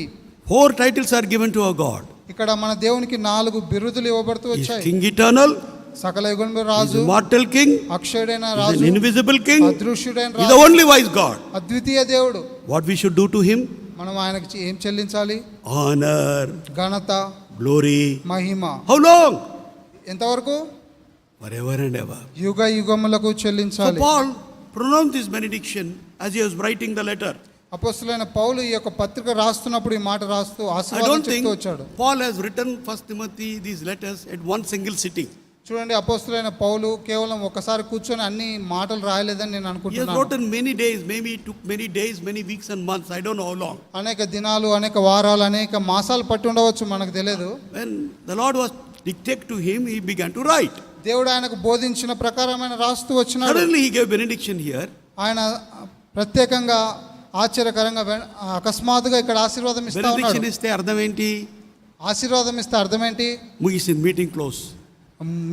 4 titles are given to our God. ఇక్కడ మన దేవునికి 4 బిరుదులు ఇవ్వబడుతూ He is వచ్చాయి. King eternal, సకల యుగంలో He is Raju, immortal King, అక్షయుడైన He is Raju, an invisible King, అదృశ్యుడైన He is the Raju, only wise God. అద్వితీయ దేవుడు. What we should do to Him? మనం ఆయనకి ఏం చెల్లించాలి? Honor, ఘనత, glory. మహిమ. How long? ఎంతవరకు? Forever and ever. యుగ యుగములకు So చెల్లించాలి. Paul pronounced this benediction as he was writing the letter. అపోస్తలుడైన పౌలు ఈ యొక్క పత్రిక రాస్తున్నప్పుడు ఈ మాట రాస్తూ I ఆశీర్వాదం don't think చెప్తూ వచ్చాడు. Paul has written 1 Timothy these letters at one single sitting. చూడండి, అపోస్తలుడైన పౌలు కేవలం ఒకసారి కూర్చొని అన్ని మాటలు రాయలేదని నేను He has అనుకుంటున్నాను. written many days, maybe it took many days, many weeks and months, I don't know how long. అనేక దినాలు, అనేక వారాలు, అనేక మాసాలు పట్టి ఉండవచ్చు, మనకు తెలియదు. When the Lord was dictating to him, he began to write. దేవుడు ఆయనకు బోధించిన ప్రకారం ఆయన రాస్తూ వచ్చినాడు. Suddenly he gave benediction here. ఆయన ప్రత్యేకంగా ఆశ్చర్యకరంగా అకస్మాత్తుగా ఇక్కడ ఆశీర్వాదం ఇస్తా Benediction ఉన్నాడు. ఇస్తే అర్థం ఏంటి? ఆశీర్వాదం ఇస్తే అర్థం ఏంటి? ముగిసింది, మీటింగ్ క్లోజ్.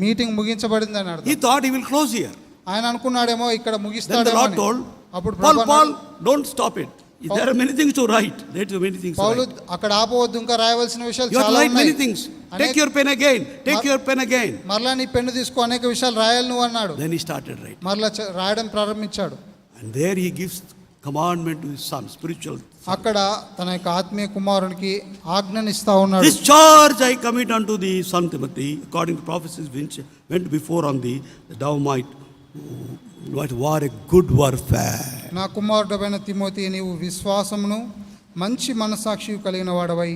మీటింగ్ ముగించబడింది అని He అర్థం. thought he will close here. ఆయన అనుకున్నాడేమో ఇక్కడ Then the ముగిస్తాడేమో Lord అని. told, అప్పుడు Paul, ప్రభు Paul, అన్నాడు, don't stop it. There are many things to write. There are many things to Paul write. అక్కడ ఆపవద్దు, ఇంకా రాయవలసిన విషయాలు You have to చాలా write many ఉన్నాయి. things. Take your pen again. Take your pen again. మరలా నీ pen తీసుకో, అనేక విషయాలు రాయాలి నువ్వు అన్నాడు. Then he started writing. మరలా రాయడం ప్రారంభించాడు. And there he gives commandment to his son, spiritual son. అక్కడ తన యొక్క ఆత్మీయ కుమారునికి ఆజ్ఞనిస్తా ఉన్నాడు. This charge I commit unto thee, son Timothy, according to prophecies which went before on thee, that thou might war a good warfare. నా కుమారుడైన Timothy, నీవు విశ్వాసమును మంచి మనసాక్షి కలిగిన వాడవై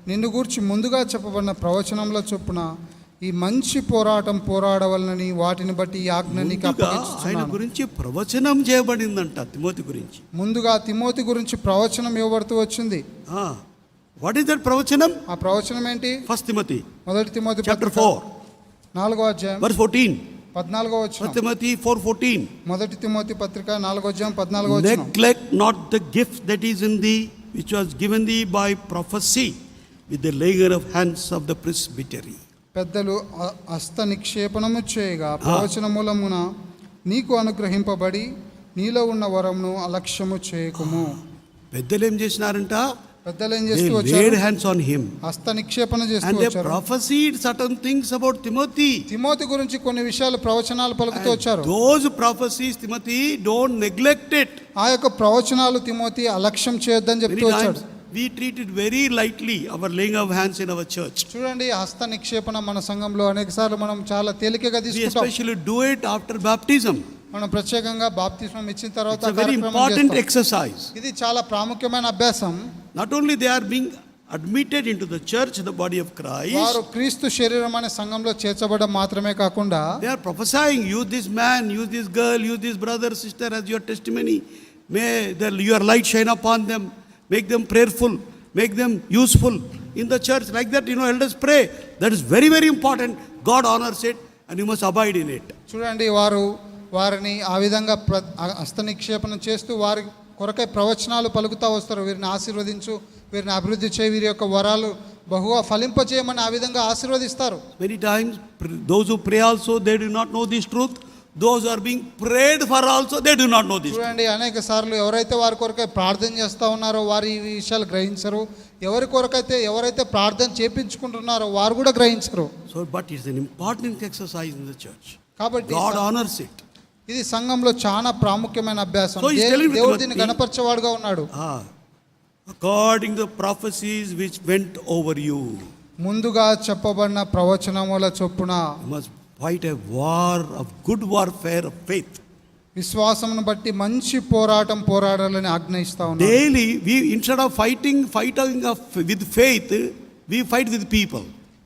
నిన్ను గూర్చి ముందుగా చెప్పబడిన ప్రవచనంలో చొప్పున ఈ మంచి పోరాటం పోరాడవలనని వాటిని బట్టి ఈ ఆజ్ఞ నీకు ముందుగా ఆయన అప్పగించుచున్నాను. గురించి ప్రవచనం చేయబడిందంట తిమోతి గురించి. ముందుగా తిమోతి గురించి ప్రవచనం ఇవ్వబడుతూ వచ్చింది. వాట్ ఈస్ దట్ ప్రవచనం? ఆ ప్రవచనం ఏంటి? 1 Timothy మొదటి తిమోతి chapter పత్రిక 4 4వ అధ్యాయం verse 14. 14వ వచనం. 1 Timothy 4:14. మొదటి తిమోతి పత్రిక 4వ అధ్యాయం 14వ వచనం. Neglect not the gift that is in thee, which was given thee by prophecy, with the laying of hands of the presbytery. పెద్దలు హస్త నిక్షేపణము చేయగా ప్రవచన మూలమున నీకు అనుగ్రహింపబడి నీలో ఉన్న వరమును అలక్ష్యము చేయకుము. పెద్దలు ఏం చేసినారంట? పెద్దలు ఏం They చేస్తూ laid వచ్చారు? hands on him హస్త నిక్షేపణ చేస్తూ and they వచ్చారు. prophesied certain things about Timothy. Timothy గురించి కొన్ని విషయాలు ప్రవచనాలు పలుకుతూ And వచ్చారు. those prophecies, Timothy, don't neglect it. ఆ యొక్క ప్రవచనాలు తిమోతి అలక్ష్యం చేయొద్దని Many చెప్తూ వచ్చాడు. times we treat it very lightly, our laying of hands in our church. చూడండి, హస్త నిక్షేపణ మన సంఘంలో అనేకసార్లు మనం చాలా తేలికగా We తీసుకుంటాం. especially do it after baptism. మనం ప్రత్యేకంగా బాప్తిస్మం ఇచ్చిన తర్వాత It's a very కార్యక్రమం important చేస్తాం. exercise. ఇది చాలా ప్రాముఖ్యమైన అభ్యాసం. Not only they are being admitted into the church, the body of Christ, వారు క్రీస్తు శరీరం అనే సంఘంలో చేర్చబడడం మాత్రమే కాకుండా they are prophesying, use this man, use this girl, use this brother, sister as your testimony. May your light shine upon them, make them prayerful, make them useful in the church. Like that, elders pray. That is very, very important. God honors it and you must abide in it. చూడండి, వారిని ఆ విధంగా హస్త నిక్షేపణ చేస్తూ వారి కొరకై ప్రవచనాలు పలుకుతూ వస్తారు. వీరిని ఆశీర్వదించు, వీరిని అభివృద్ధి చేయి, వీరి యొక్క వరాలు బహుగా ఫలింపజేయమని ఆ విధంగా ఆశీర్వదిస్తారు. Many times, those who pray also, they do not know this truth. Those who are being prayed for also, they do not know this truth. చూడండి, అనేక సార్లు ఎవరైతే వారి కొరకై ప్రార్థన చేస్తూ ఉన్నారో వారు ఈ విషయాలు గ్రహించరు. ఎవరైతే ప్రార్థన చేపించుకుంటున్నారో వారు కూడా గ్రహించరు. So, but it's an important exercise in the church. కాబట్టి God honors it. ఇది సంఘంలో చాలా ప్రాముఖ్యమైన అభ్యాసం. So he's telling దేవుడు Timothy, దీన్ని గణపరచేవాడుగా ఉన్నాడు. According to the prophecies which went over you, ముందుగా చెప్పబడిన ప్రవచనముల చొప్పున you must fight a war of good warfare of faith. విశ్వాసమును బట్టి మంచి పోరాటం పోరాడాలని ఆజ్ఞయిస్తా ఉన్నాడు. Daily, we instead of fighting with faith, we fight with people.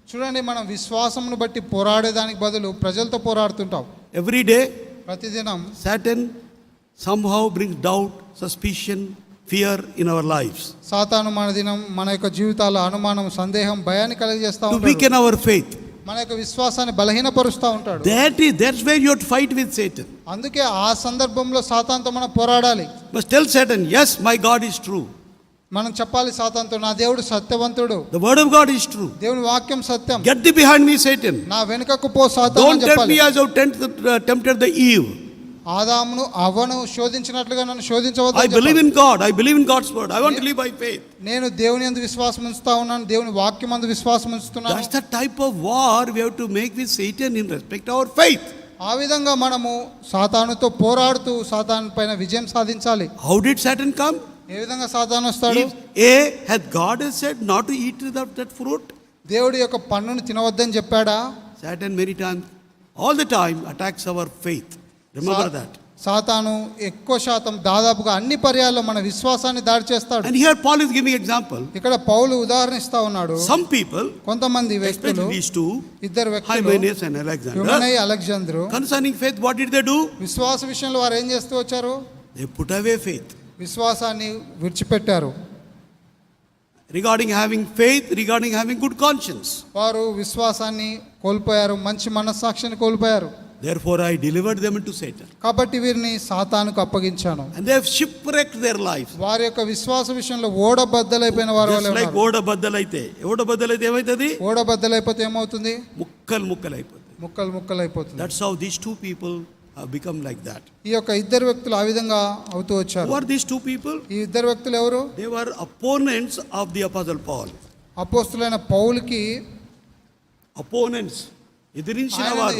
చూడండి, మనం విశ్వాసమును బట్టి పోరాడేదానికి బదులు ప్రజలతో పోరాడుతుంటాం. Every day, ప్రతిదినం Satan somehow brings doubt, suspicion, fear in our lives సాతాను మన యొక్క జీవితాల్లో అనుమానం, సందేహం, భయాన్ని కలిగజేస్తా to ఉంటాడు. weaken our faith. మన యొక్క విశ్వాసాన్ని బలహీనపరుస్తూ ఉంటాడు. That's where you have to fight with Satan. అందుకే ఆ సందర్భంలో సాతానుతో మనం పోరాడాలి. Must tell Satan, yes, my God is true. మనం చెప్పాలి సాతానుతో, నా దేవుడు సత్యవంతుడు, The word of God is true. దేవుని వాక్యం సత్యం. Get thee behind me, Satan. నా వెనుకకు పో సాతాను Don't అని tempt me చెప్పాలి. as you tempted the Eve. ఆదామును అవ్వను శోధించినట్లుగా నన్ను శోధించవద్దు I అని believe చెప్పాడు. in God. I believe in God's word. I want to live by faith. నేను దేవుని యందు విశ్వాసం ఉంచుతా ఉన్నాను, దేవుని వాక్యం యందు విశ్వాసం ఉంచుతున్నాను. That's the type of war we have to make with Satan in respect to our faith. ఆ విధంగా మనము సాతానుతో పోరాడుతూ సాతాను పైన విజయం సాధించాలి. How did Satan come? ఏ విధంగా సాతాను వస్తాడు? Had God has said not to eat of that fruit? దేవుడి యొక్క పండును తినవద్దని చెప్పాడా? Satan many times, all the time attacks our faith. Remember that. సాతాను ఎక్కువ శాతం దాదాపుగా అన్ని పర్యాల్లో మన విశ్వాసాన్ని దాడి చేస్తాడు. And here Paul is giving example. ఇక్కడ పౌలు ఉదాహరణ ఇస్తా ఉన్నాడు. Some people, కొంతమంది వ్యక్తులు, especially these two, ఇద్దరు వ్యక్తులు, Hymenaeus and Alexander, హ్యూమెనై, Alexandru, concerning faith, what did they do? విశ్వాస విషయంలో వారు ఏం చేస్తూ వచ్చారు? They put away faith. విశ్వాసాన్ని విడిచిపెట్టారు. Regarding having faith, regarding having good conscience. వారు విశ్వాసాన్ని కోల్పోయారు, మంచి మనస్సాక్షిని కోల్పోయారు. Therefore I delivered them into Satan. కాబట్టి వీరిని సాతానుకు అప్పగించాను. And they have shipwrecked their lives. వారి యొక్క విశ్వాస విషయంలో ఓడబద్దలైపోయిన వారు Just like ఓడబద్దలైతే ఏమవుతుంది? ఓడబద్దలైపోతే ఏమవుతుంది? ముక్కలైపోతుంది. ముక్కలు అయిపోతుంది. That's how these two people have become like that. ఈ యొక్క ఇద్దరు వ్యక్తులు ఆ విధంగా అవుతూ వచ్చారు. Who are these two people? ఈ ఇద్దరు వ్యక్తులు ఎవరు? They were opponents of the apostle Paul. అపోస్తలుడైన పౌలుకి Opponents.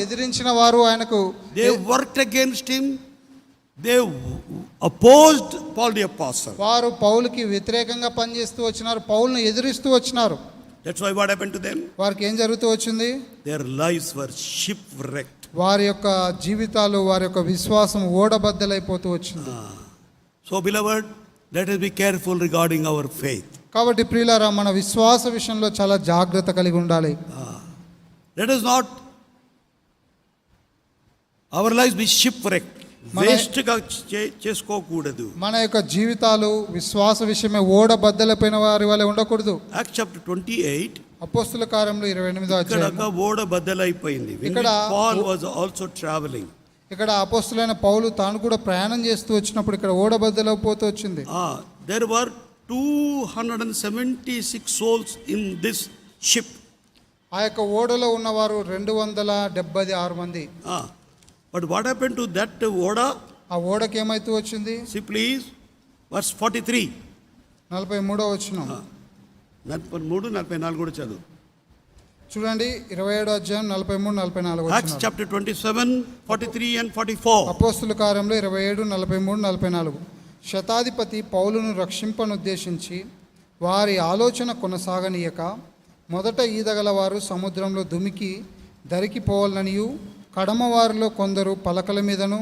ఎదిరించిన వారు ఆయనకు They worked against him. They opposed Paul the apostle. వారు పౌలుకి వ్యతిరేకంగా పనిచేస్తూ వచ్చినారు, పౌలును ఎదిరిస్తూ వచ్చినారు. That's why what happened to them? వారికి ఏం జరుగుతూ వచ్చింది? Their lives were shipwrecked. వారి యొక్క జీవితాలు, వారి యొక్క విశ్వాసం ఓడబద్దలైపోతూ వచ్చింది. So beloved, let us be careful regarding our faith. కాబట్టి ప్రియులారా, మన విశ్వాస విషయంలో చాలా జాగ్రత్త కలిగి ఉండాలి. Let us not our lives be shipwrecked. Waste గా చేసుకోకూడదు. మన యొక్క జీవితాలు విశ్వాస విషయమే ఓడబద్దలైపోయిన వారి వలె ఉండకూడదు. Acts chapter 28. అపోస్తల కార్యములు 28వ అధ్యాయం. ఇక్కడ ఓడబద్దలైపోయింది. ఇక్కడ Paul was also traveling. ఇక్కడ అపోస్తలుడైన పౌలు తాను కూడా ప్రయాణం చేస్తూ వచ్చినప్పుడు ఇక్కడ ఓడబద్దలైపోతూ వచ్చింది. There were 276 souls in this ship. ఆ యొక్క ఓడలో ఉన్నవారు 276 మంది. But what happened to that ఓడా? ఆ ఓడకి ఏమైతూ వచ్చింది? See please, verse 43. 43వ వచనం. 43, 44 కూడా చదువు. చూడండి 27వ అధ్యాయం 43, 44 Acts వచనాలు. chapter 27, 43 and 44. అపోస్తల కార్యములు 27, 43, 44. శతాధిపతి పౌలును రక్షింపనుద్దేశించి వారి ఆలోచన కొనసాగనీయక మొదట ఈదగలవారు సముద్రంలో దుమికి దరికి పోవాలనియు, కడమవారిలో కొందరు పలకల మీదను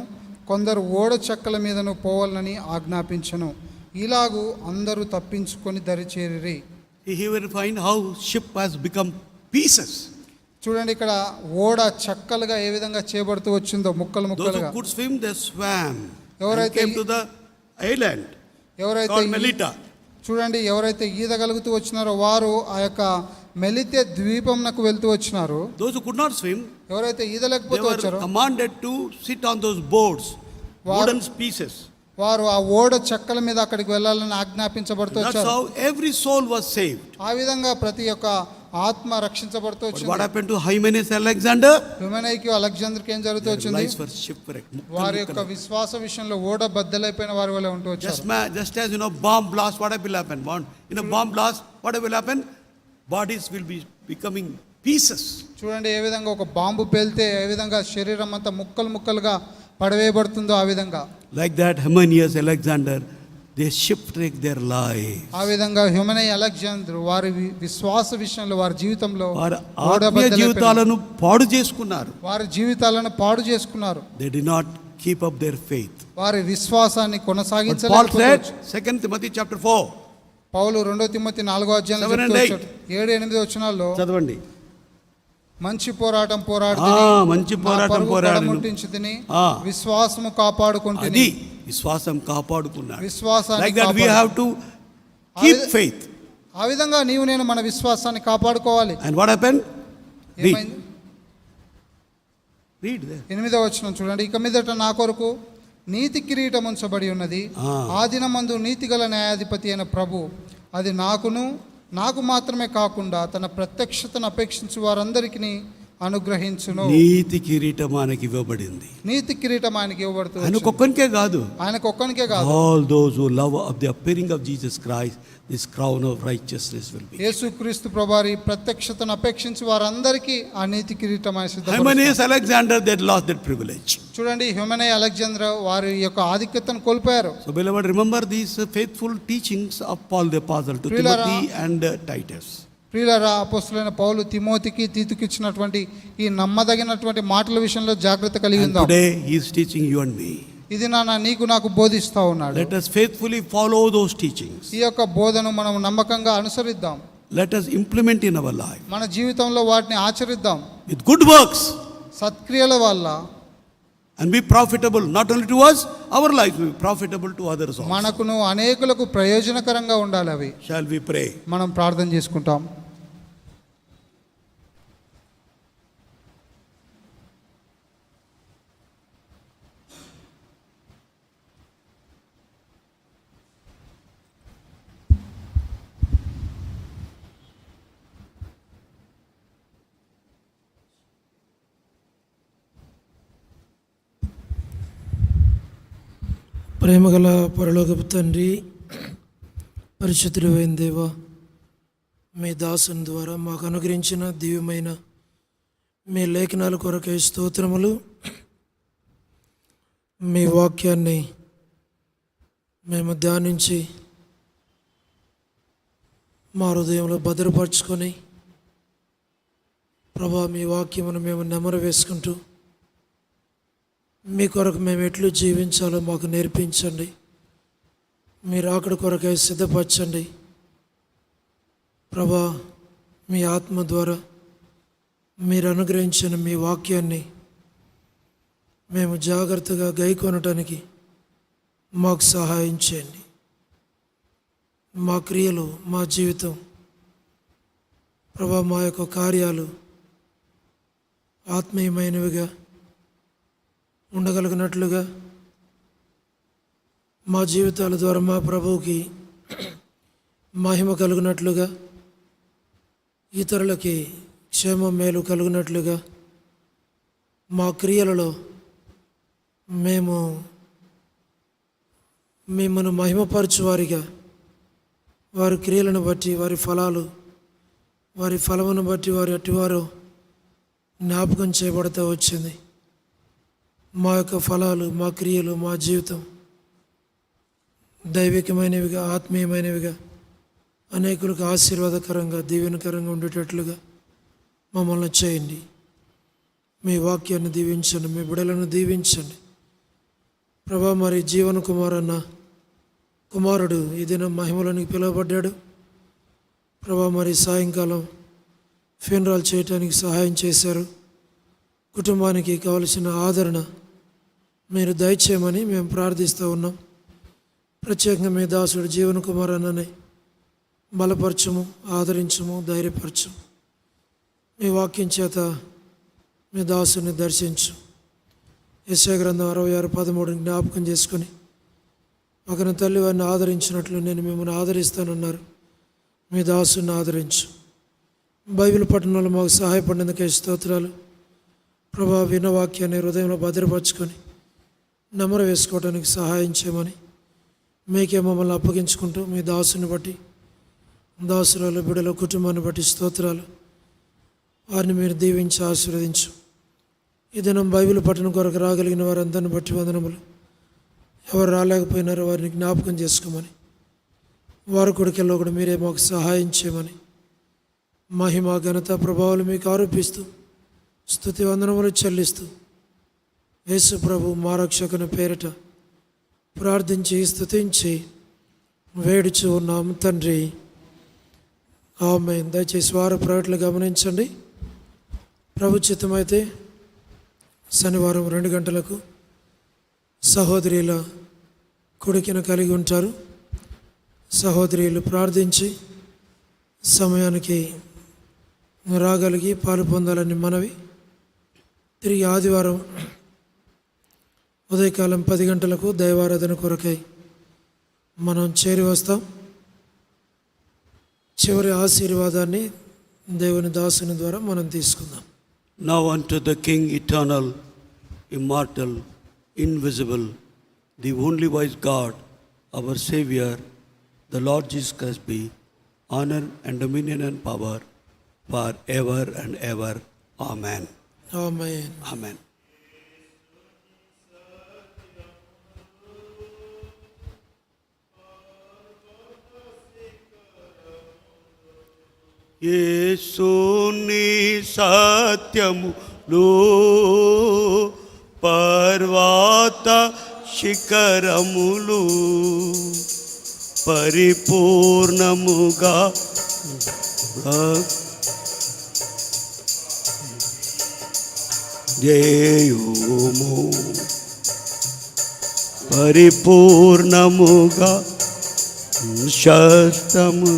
కొందరు ఓడ చెక్కల మీదను పోవాలని ఆజ్ఞాపించను. ఇలాగూ అందరూ తప్పించుకొని దరిచేరిరి. He will find how ship has become pieces. చూడండి ఇక్కడ ఓడ చెక్కలుగా ఏ విధంగా చేయబడుతూ వచ్చిందో, ముక్కలు Those ముక్కలుగా. who could swim, they swam and ఎవరైతే came to the island ఎవరైతే called Melita. చూడండి ఎవరైతే ఈదగలుగుతూ వచ్చినారో వారు ఆ యొక్క మెలితే ద్వీపంనకు వెళ్తూ వచ్చినారు. Those who could not swim, ఎవరైతే they ఈదలేకపోతూ were వచ్చారో commanded to sit on those boards, wooden pieces. వారు ఆ ఓడ చెక్కల మీద అక్కడికి వెళ్ళాలని ఆజ్ఞాపించబడుతూ That's వచ్చారు. how every soul was saved. ఆ విధంగా ప్రతి ఒక్క ఆత్మ రక్షించబడుతూ But what వచ్చింది. happened to Hymenaeus and Alexander? హ్యూమెనైకి అలెగ్జాండర్కి ఏం జరుగుతూ Their వచ్చింది? lives were shipwrecked. వారి యొక్క విశ్వాస విషయంలో ఓడ బద్దలైపోయిన వారి వల్ల ఉంటూ వచ్చారు. Just as bomb blast, what will happen? In a bomb blast, what will happen? Bodies will be becoming pieces. చూడండి ఏ విధంగా ఒక బాంబు పేలితే ఏ విధంగా శరీరం అంతా ముక్కలు ముక్కలుగా పడవేయబడుతుందో ఆ విధంగా. Like that, Hymenaeus, Alexander, they shipwreck their life. ఆ విధంగా హ్యూమెనై, అలెగ్జాండర్ వారి విశ్వాస విషయంలో వారి జీవితంలో వారి ఆత్మీయ జీవితాలను పాడు చేసుకున్నారు. వారి జీవితాలను పాడు చేసుకున్నారు. They did not keep up their faith. వారి విశ్వాసాన్ని Paul కొనసాగించలేకపోయారు. said, 2 Timothy chapter 4. పౌలు 2 తిమోతి 4వ అధ్యాయంలో 7 and 8. 7, 8 వచనాల్లో చదవండి. మంచి పోరాటం పోరాడి మంచి పోరాటం పోరాడి ముట్టించుతిని, విశ్వాసము కాపాడుకుంటుని. అది విశ్వాసం కాపాడుకున్నాడు. విశ్వాసాన్ని Like that we have to keep faith. ఆ విధంగా నీవు నేను మన విశ్వాసాన్ని కాపాడుకోవాలి. And what happened? ఏమైంది? Read there. 8వ వచనం చూడండి. ఇక మీదట నా కొరకు నీతి కిరీటం ఉంచబడి ఉన్నది. ఆ దినమందు నీతిగల న్యాయాధిపతి అయిన ప్రభు అది నాకు మాత్రమే కాకుండా తన ప్రత్యక్షతను అపేక్షించు వారందరికీ అనుగ్రహించును. నీతి కిరీటం ఆయనకి ఇవ్వబడింది. నీతి కిరీటం ఆయనకి ఇవ్వబడుతుంది. ఆయనకు ఒక్కనికే కాదు, ఆయనకు ఒక్కనికే కాదు, all those who love of the appearing of Jesus Christ this crown of righteousness will be. యేసుక్రీస్తు ప్రభువారి ప్రత్యక్షతను అపేక్షించి వారందరికీ ఆ నీతి కిరీటం ఆయన సిద్ధపరుస్తాడు. Hymenaeus Alexander they lost that privilege. చూడండి, హ్యూమనే అలెగ్జాండర్ వారి యొక్క ఆధిక్యతను కోల్పోయారు. So beloved, remember these faithful teachings of Paul the apostle to Timothy and Titus. ప్రియులారా, అపోస్తలుడైన పౌలు తిమోతికి తీతుకి ఇచ్చినటువంటి ఈ నమ్మదగినటువంటి మాటల విషయంలో జాగ్రత్త కలిగి ఉందాం. Today he is teaching you and me. ఇది నీకు నాకు బోధిస్తా ఉన్నాడు. Let us faithfully follow those teachings. ఈ యొక్క బోధను మనం నమ్మకంగా అనుసరిద్దాం. Let us implement in our life. మన జీవితంలో వాటిని ఆచరిద్దాం With good works. సత్క్రియల వల్ల. And be profitable not only to us, our life will be profitable to others also. మనకును అనేకులకు ప్రయోజనకరంగా ఉండాలి అవి. Shall we pray? మనం ప్రార్థన చేసుకుంటాం. ప్రేమగల పరలోకపు తండ్రి, పరిశుద్ధుడైన దేవా, మీ దాసుని ద్వారా మాకు అనుగ్రహించిన దివ్యమైన మీ లేఖనాల కొరకై స్తోత్రములు. మీ వాక్యాన్ని మేము ధ్యానించి మా హృదయంలో భద్రపరుచుకొని ప్రభా, మీ వాక్యమును మేము నెమరు వేసుకుంటూ మీ కొరకు మేము ఎట్లు జీవించాలో మాకు నేర్పించండి. మీరు అక్కడ కొరకై సిద్ధపరచండి ప్రభా. మీ ఆత్మ ద్వారా మీరు అనుగ్రహించిన మీ వాక్యాన్ని మేము జాగ్రత్తగా గైకొనటానికి మాకు సహాయం చేయండి. మా క్రియలు, మా జీవితం ప్రభా, మా యొక్క కార్యాలు ఆత్మీయమైనవిగా ఉండగలిగినట్లుగా, మా జీవితాల ద్వారా మా ప్రభువుకి మహిమ కలుగునట్లుగా, ఇతరులకి క్షేమం మేలు కలుగునట్లుగా, మా క్రియలలో మేము మిమ్మల్ని మహిమపరచువారిగా, వారి క్రియలను బట్టి వారి ఫలాలు, వారి ఫలమును బట్టి వారి అట్టివారు జ్ఞాపకం చేయబడుతూ వచ్చింది. మా యొక్క ఫలాలు, మా క్రియలు, మా జీవితం దైవికమైనవిగా, ఆత్మీయమైనవిగా, అనేకులకు ఆశీర్వాదకరంగా, దీవెనకరంగా ఉండేటట్లుగా మమ్మల్ని చేయండి. మీ వాక్యాన్ని దీవించండి, మీ బిడలను దీవించండి ప్రభా. మరి జీవన కుమారుడు ఈ దినం మహిమలోనికి పిలువబడ్డాడు ప్రభా. మరి సాయంకాలం ఫ్యూనరల్ చేయటానికి సహాయం చేశారు. కుటుంబానికి కావలసిన ఆదరణ మీరు దయచేయమని మేము ప్రార్థిస్తూ ఉన్నాం. ప్రత్యేకంగా మీ దాసుడు జీవన కుమారన్నని బలపరచము, ఆదరించము, ధైర్యపరచము. మీ వాక్యం చేత మీ దాసుని దర్శించు. యెషయా గ్రంథం 66:13 జ్ఞాపకం చేసుకుని, ఒకరి తల్లి వారిని ఆదరించినట్లు నేను మిమ్మల్ని ఆదరిస్తానన్నారు. మీ దాసుని ఆదరించు. బైబిల్ పఠనంలో మాకు సహాయపడినందుకే స్తోత్రాలు ప్రభా. విన్న వాక్యాన్ని హృదయంలో భద్రపరచుకొని నెమరు వేసుకోవడానికి సహాయం చేయమని మీకే మమ్మల్ని అప్పగించుకుంటూ, మీ దాసుని బట్టి, దాసురాలు బిడ్డల కుటుంబాన్ని బట్టి స్తోత్రాలు. వారిని మీరు దీవించి ఆశీర్వదించు. ఈ దినం బైబిల్ పఠనం కొరకు రాగలిగిన వారందరిని బట్టి వందనములు. ఎవరు రాలేకపోయినారో వారిని జ్ఞాపకం చేసుకోమని, వారి కొడుకెల్లో కూడా మీరే మాకు సహాయం చేయమని, మహిమ ఘనత ప్రభావాలు మీకు ఆరోపిస్తూ స్తుతి వందనములు చెల్లిస్తూ యేసు ప్రభు మా రక్షకుని పేరిట ప్రార్థించి స్తుతించి వేడుచు ఉన్నాము తండ్రి, ఆమేన్. దయచేసి వార ప్రకటనలు గమనించండి. ప్రభు చిత్తమైతే శనివారం 2 గంటలకు సహోదరుల కొడుకును కలిగి ఉంటారు. సహోదరులు ప్రార్థించి సమయానికి రాగలిగి పాలు పొందాలని మనవి. తిరిగి ఆదివారం ఉదయకాలం 10 గంటలకు దైవారాధన కొరకై మనం చేరి వస్తాం. చివరి ఆశీర్వాదాన్ని దేవుని దాసుని ద్వారా మనం తీసుకుందాం. Now unto the King eternal, immortal, invisible, the only wise God, our Savior, the Lord Jesus Christ, be honor and dominion and power forever and ever. Amen. Amen. Amen. యేసుని సత్యములు పర్వత శిఖరములు పరిపూర్ణముగా జేయుము పరిపూర్ణముగా శాస్త్రము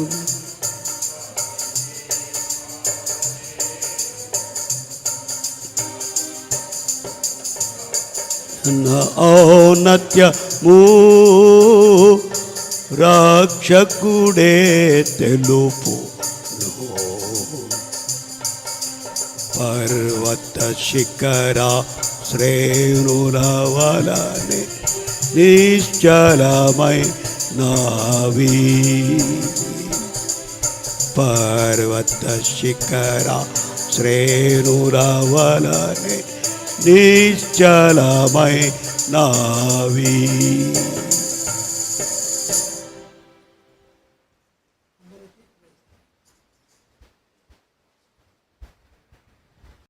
ఔన్నత్యము రక్షకుడే తెలుపు పర్వత శిఖర శ్రేణుల వలనే నిశ్చలమై నావి పర్వత శిఖర శ్రేణుల వలనే నిశ్చలమై నావి